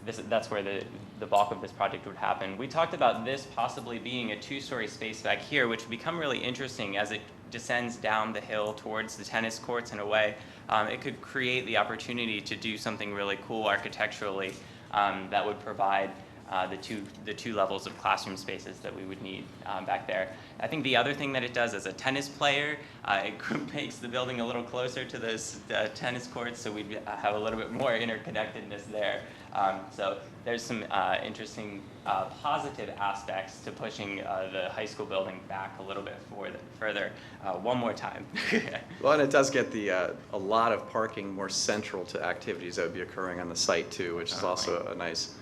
that's where the bulk of this project would happen. We talked about this possibly being a two-story space back here, which would become really interesting as it descends down the hill towards the tennis courts in a way. It could create the opportunity to do something really cool architecturally that would provide the two levels of classroom spaces that we would need back there. I think the other thing that it does as a tennis player, it makes the building a little closer to those tennis courts, so we'd have a little bit more interconnectedness there. So there's some interesting positive aspects to pushing the high school building back a little bit further. One more time. Well, and it does get a lot of parking more central to activities that would be occurring on the site too, which is also a nice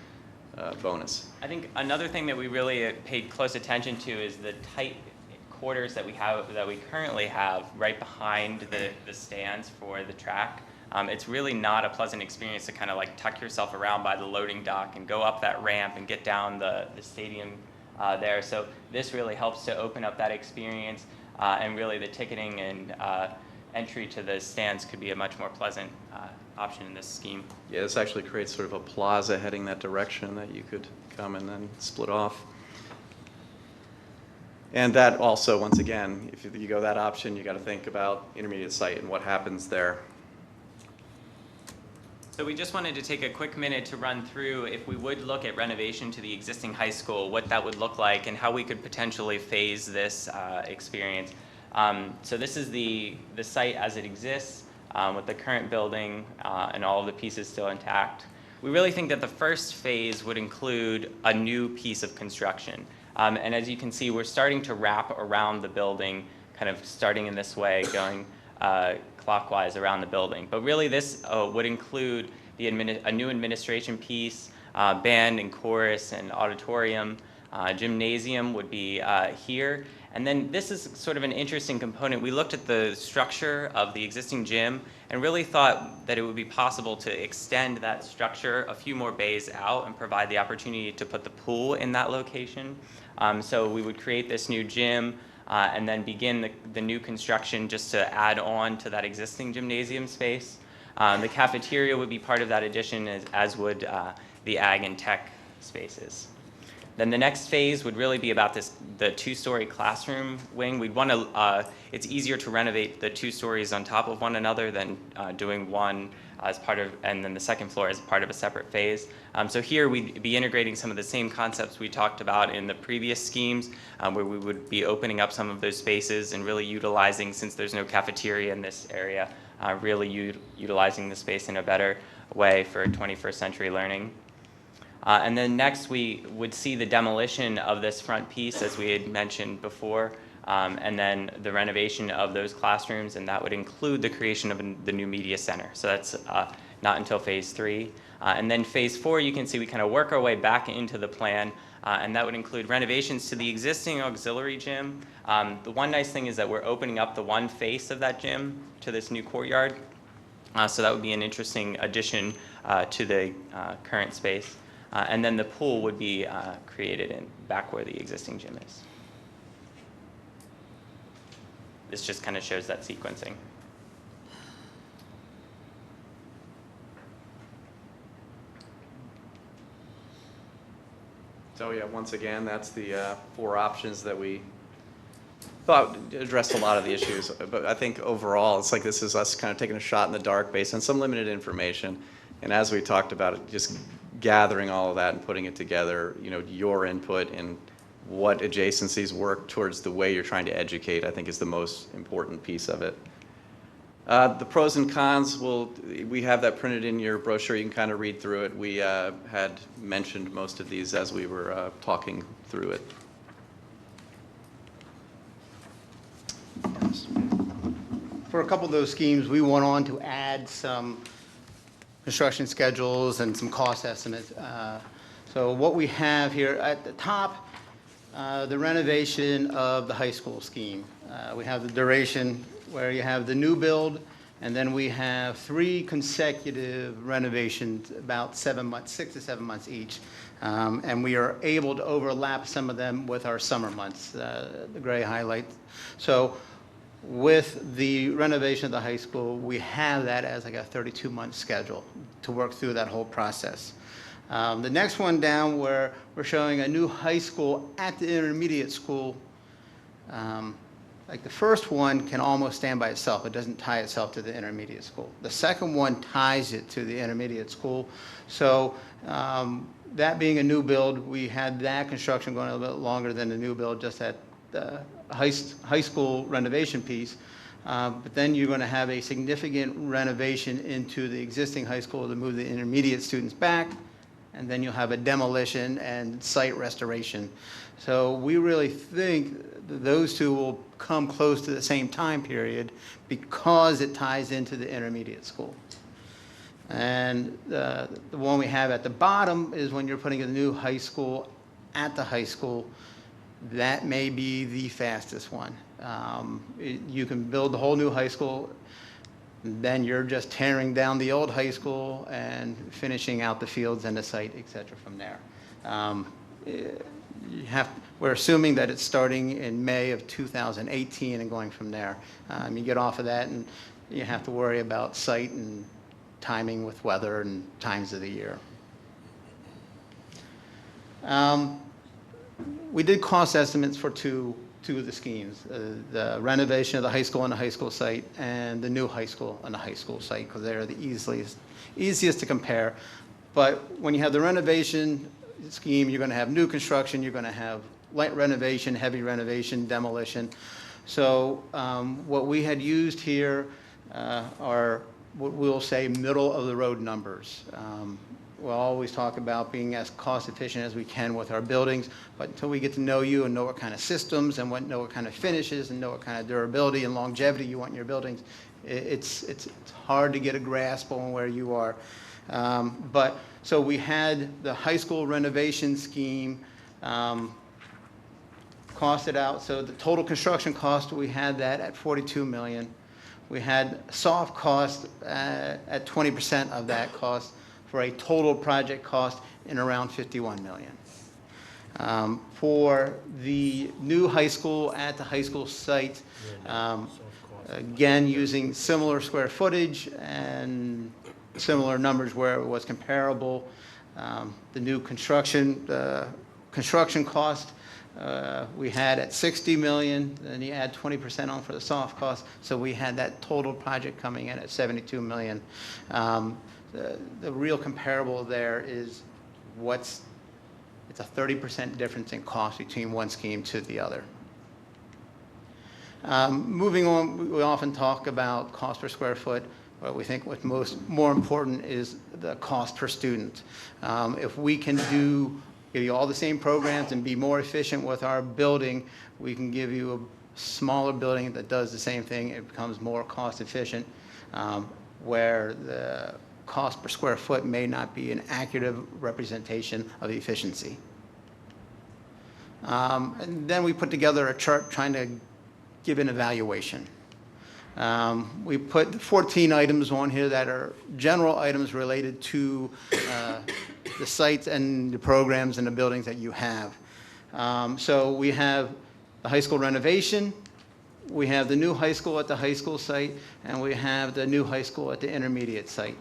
bonus. I think another thing that we really paid close attention to is the tight quarters that we currently have right behind the stands for the track. It's really not a pleasant experience to kind of like tuck yourself around by the loading dock and go up that ramp and get down the stadium there. So this really helps to open up that experience, and really the ticketing and entry to the stands could be a much more pleasant option in this scheme. Yeah, this actually creates sort of a plaza heading that direction that you could come and then split off. And that also, once again, if you go that option, you got to think about intermediate site and what happens there. So we just wanted to take a quick minute to run through, if we would look at renovation to the existing high school, what that would look like and how we could potentially phase this experience. So this is the site as it exists, with the current building and all of the pieces still intact. We really think that the first phase would include a new piece of construction. And as you can see, we're starting to wrap around the building, kind of starting in this way, going clockwise around the building. But really this would include a new administration piece, band and chorus and auditorium. Gymnasium would be here. And then this is sort of an interesting component. We looked at the structure of the existing gym and really thought that it would be possible to extend that structure a few more bays out and provide the opportunity to put the pool in that location. So we would create this new gym and then begin the new construction just to add on to that existing gymnasium space. The cafeteria would be part of that addition, as would the ag and tech spaces. Then the next phase would really be about the two-story classroom wing. We'd want to, it's easier to renovate the two stories on top of one another than doing one as part of, and then the second floor as part of a separate phase. So here we'd be integrating some of the same concepts we talked about in the previous schemes, where we would be opening up some of those spaces and really utilizing, since there's no cafeteria in this area, really utilizing the space in a better way for 21st century learning. And then next we would see the demolition of this front piece, as we had mentioned before, and then the renovation of those classrooms, and that would include the creation of the new media center. So that's not until phase 3. And then phase 4, you can see we kind of work our way back into the plan, and that would include renovations to the existing auxiliary gym. The one nice thing is that we're opening up the one face of that gym to this new courtyard. So that would be an interesting addition to the current space. And then the pool would be created in back where the existing gym is. This just kind of shows that sequencing. So yeah, once again, that's the 4 options that we thought addressed a lot of the issues. But I think overall, it's like this is us kind of taking a shot in the dark based on some limited information. And as we talked about it, just gathering all of that and putting it together, you know, your input and what adjacencies work towards the way you're trying to educate, I think is the most important piece of it. The pros and cons, we have that printed in your brochure. You can kind of read through it. We had mentioned most of these as we were talking through it. Yes. For a couple of those schemes, we went on to add some construction schedules and some cost estimates. So what we have here at the top, the renovation of the high school scheme. We have the duration where you have the new build, and then we have 3 consecutive renovations, about 7 months, 6 to 7 months each. And we are able to overlap some of them with our summer months, the gray highlight. So with the renovation of the high school, we have that as like a 32-month schedule to work through that whole process. The next one down, where we're showing a new high school at the intermediate school, like the first one can almost stand by itself. It doesn't tie itself to the intermediate school. The second one ties it to the intermediate school. So that being a new build, we had that construction going a little bit longer than the new build, just at the high school renovation piece. But then you're going to have a significant renovation into the existing high school to move the intermediate students back, and then you'll have a demolition and site restoration. So we really think that those two will come close to the same time period because it ties into the intermediate school. And the one we have at the bottom is when you're putting a new high school at the high school. That may be the fastest one. You can build the whole new high school, then you're just tearing down the old high school and finishing out the fields and the site, et cetera, from there. We're assuming that it's starting in May of 2018 and going from there. You get off of that and you have to worry about site and timing with weather and times of the year. We did cost estimates for two of the schemes, the renovation of the high school on the high school site and the new high school on the high school site, because they're the easiest to compare. But when you have the renovation scheme, you're going to have new construction, you're going to have light renovation, heavy renovation, demolition. So what we had used here are what we'll say middle of the road numbers. We'll always talk about being as cost efficient as we can with our buildings, but until we get to know you and know what kind of systems and know what kind of finishes and know what kind of durability and longevity you want in your buildings, it's hard to get a grasp on where you are. So we had the high school renovation scheme costed out. So the total construction cost, we had that at $42 million. We had soft cost at 20% of that cost, for a total project cost in around $51 million. For the new high school at the high school site, again, using similar square footage and similar numbers where it was comparable, the new construction cost we had at $60 million, then you add 20% on for the soft cost, so we had that total project coming in at $72 million. The real comparable there is it's a 30% difference in cost between one scheme to the other. Moving on, we often talk about cost per square foot. What we think what's more important is the cost per student. If we can give you all the same programs and be more efficient with our building, we can give you a smaller building that does the same thing. It becomes more cost efficient, where the cost per square foot may not be an accurate representation of efficiency. And then we put together a chart trying to give an evaluation. We put 14 items on here that are general items related to the sites and the programs and the buildings that you have. So we have the high school renovation, we have the new high school at the high school site, and we have the new high school at the intermediate site.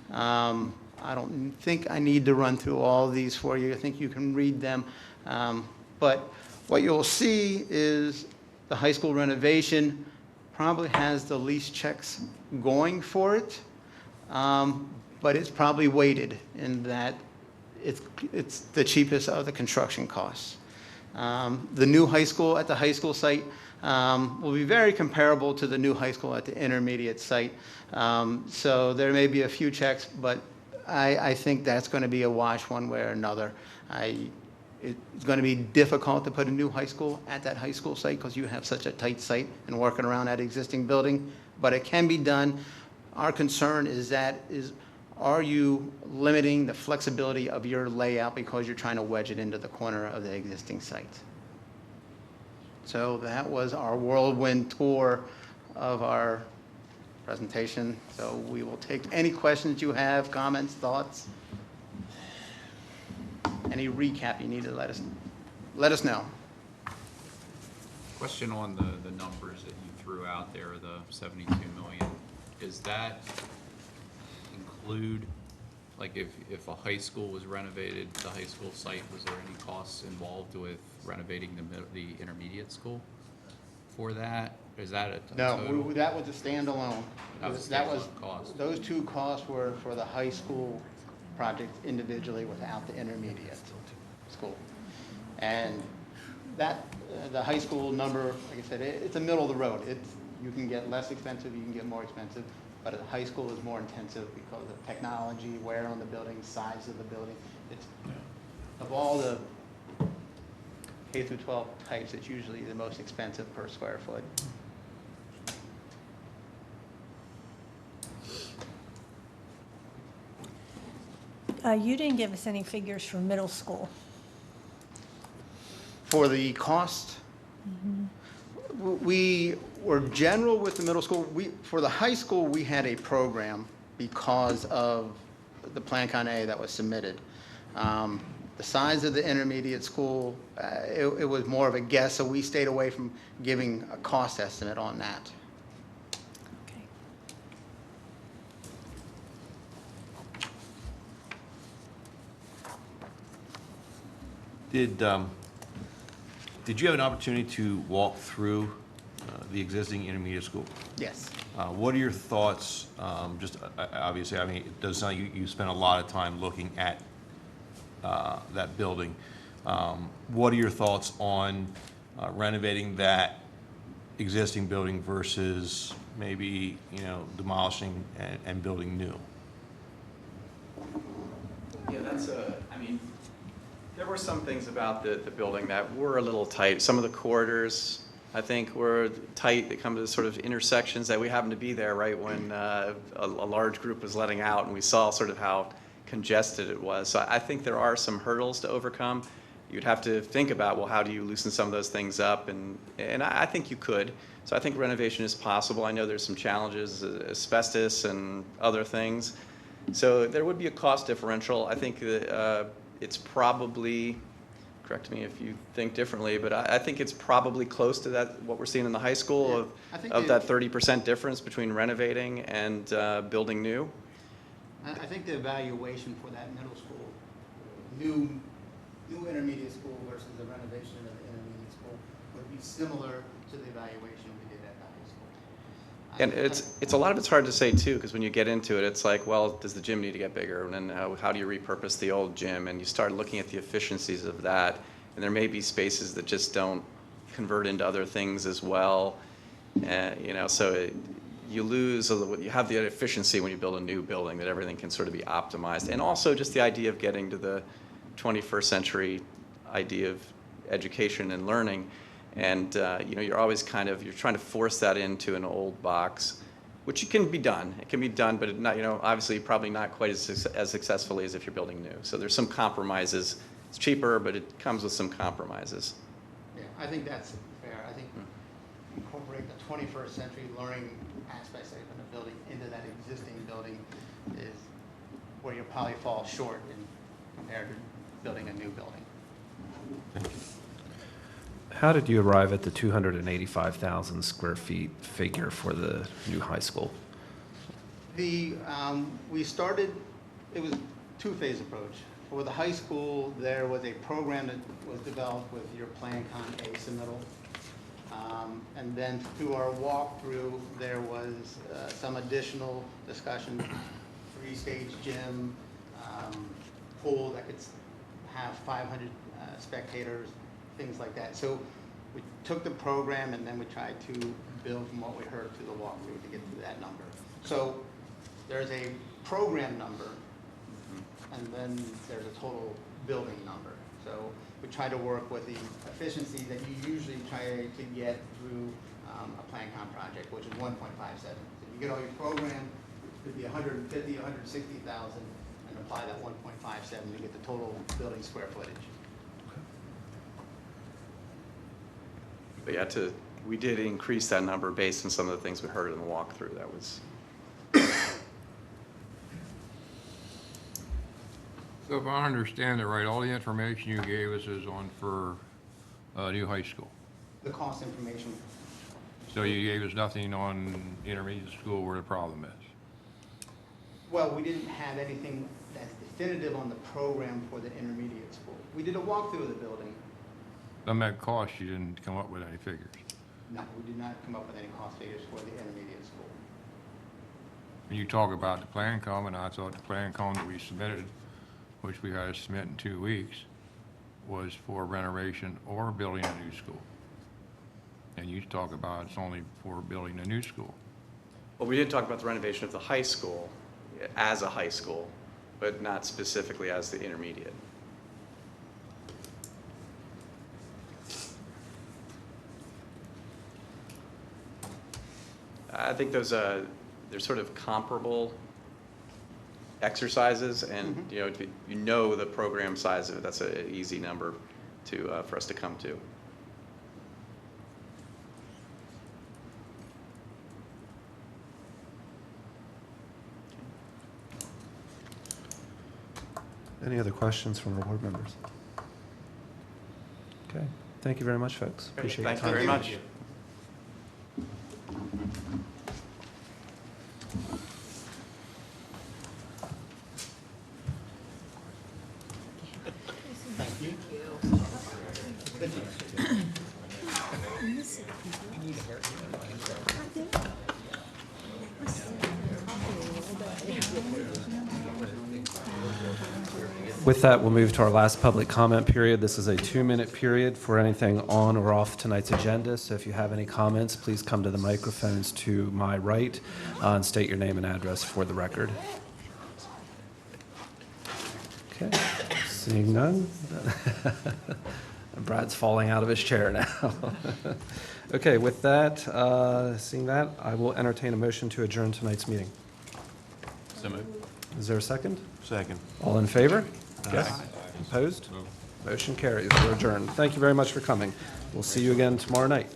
I don't think I need to run through all of these for you. I think you can read them. But what you'll see is the high school renovation probably has the least checks going for it, but it's probably weighted in that it's the cheapest of the construction costs. The new high school at the high school site will be very comparable to the new high school at the intermediate site. So there may be a few checks, but I think that's going to be a wash one way or another. It's going to be difficult to put a new high school at that high school site because you have such a tight site and working around that existing building, but it can be done. Our concern is are you limiting the flexibility of your layout because you're trying to wedge it into the corner of the existing site? So that was our whirlwind tour of our presentation. So we will take any questions you have, comments, thoughts. Any recap you need to let us know. Question on the numbers that you threw out there, the 72 million. Does that include, like if a high school was renovated, the high school site, was there any costs involved with renovating the intermediate school? for that? Is that a No, total? that was a standalone. That was a That was, standalone cost. those two costs were for the high school project individually without the intermediate school. And that, the high school number, like I said, it's the middle of the road. You can get less expensive, you can get more expensive, but the high school is more intensive because of technology, wear on the building, size of the building. It's, of all the K through 12 types, it's usually the most expensive per square foot. You didn't give us any figures for middle school. For the cost, we were general with the middle school. For the high school, we had a program because of the Plan Con A that was submitted. The size of the intermediate school, it was more of a guess, so we stayed away from giving a cost estimate on that. Okay. Did you have an opportunity to walk through the existing intermediate school? Yes. What are your thoughts, obviously, I mean, it does sound like you spent a lot of time looking at that building. What are your thoughts on renovating that existing building versus maybe, demolishing and building new? Yeah, I mean, there were some things about the building that were a little tight. Some of the corridors, I think, were tight. They come to sort of intersections that we happened to be there right when a large group was letting out, and we saw sort of how congested it was. So I think there are some hurdles to overcome. You'd have to think about, well, how do you loosen some of those things up? And I think you could. So I think renovation is possible. I know there's some challenges, asbestos and other things. So there would be a cost differential. I think that, it's probably, correct me if you think differently, but I think it's probably close to that, what we're seeing in the high school, of that 30% difference between renovating and building new. I think the evaluation for that middle school, new intermediate school versus the renovation of the intermediate school would be similar to the evaluation we did at the high school. And it's a lot of it's hard to say too, because when you get into it, it's like, well, does the gym need to get bigger? And then how do you repurpose the old gym? And you start looking at the efficiencies of that, and there may be spaces that just don't convert into other things as well. So you lose, you have the efficiency when you build a new building, that everything can sort of be optimized. And also just the idea of getting to the 21st century idea of education and learning. And you're always you're trying to force that into an old box, which can be done. It can be done, but not, obviously probably not quite as successfully as if you're building new. So there's some compromises. It's cheaper, but it comes with some compromises. Yeah, I think that's fair. I think incorporate the 21st century learning aspects of the building into that existing building is where you'll probably fall short compared to building a new building. Thank you. How did you arrive at the 285,000 square feet figure for the new high school? We started, it was a two-phase approach. For the high school, there was a program that was developed with your Plan Con A submittal. And then through our walkthrough, there was some additional discussion, 3-stage gym, pool that could have 500 spectators, things like that. So we took the program and then we tried to build from what we heard through the walkthrough to get to that number. So there's a program number and then there's a total building number. So we try to work with the efficiency that you usually try to get through a Plan Con project, which is 1.57. So you get all your program, it could be 150, 160,000, and apply that 1.57 to get the total building square footage. But yeah, we did increase that number based on some of the things we heard in the walkthrough. That was. So if I understand it right, all the information you gave us is on for new high school. The cost information. So you gave us nothing on intermediate school where the problem is. Well, we didn't have anything that's definitive on the program for the intermediate school. We did a walkthrough of the building. On that cost, you didn't come up with any figures. No, we did not come up with any cost figures for the intermediate school. When you talk about the plan comment, I thought the plan comment that we submitted, which we had to submit in 2 weeks, was for renovation or building a new school. And you talk about it's only for building a new school. Well, we did talk about the renovation of the high school as a high school, but not specifically as the intermediate. I think those they're sort of comparable exercises, and if you know the program size of it, that's an easy number to for us to come to. Any other questions from our board members? Okay, thank you very much, folks. Appreciate your Thank time. you very much. With that, we'll move to our last public comment period. This is a 2-minute period for anything on or off tonight's agenda. So if you have any comments, please come to the microphones to my right and state your name and address for the record. Okay, seeing none. Brad's falling out of his chair now. Okay, with that, seeing that, I will entertain a motion to adjourn tonight's meeting. So moved. Is there a second? Second. All in favor? Yes. Opposed? Motion carries. We're adjourned. Thank you very much for coming. We'll see you again tomorrow night.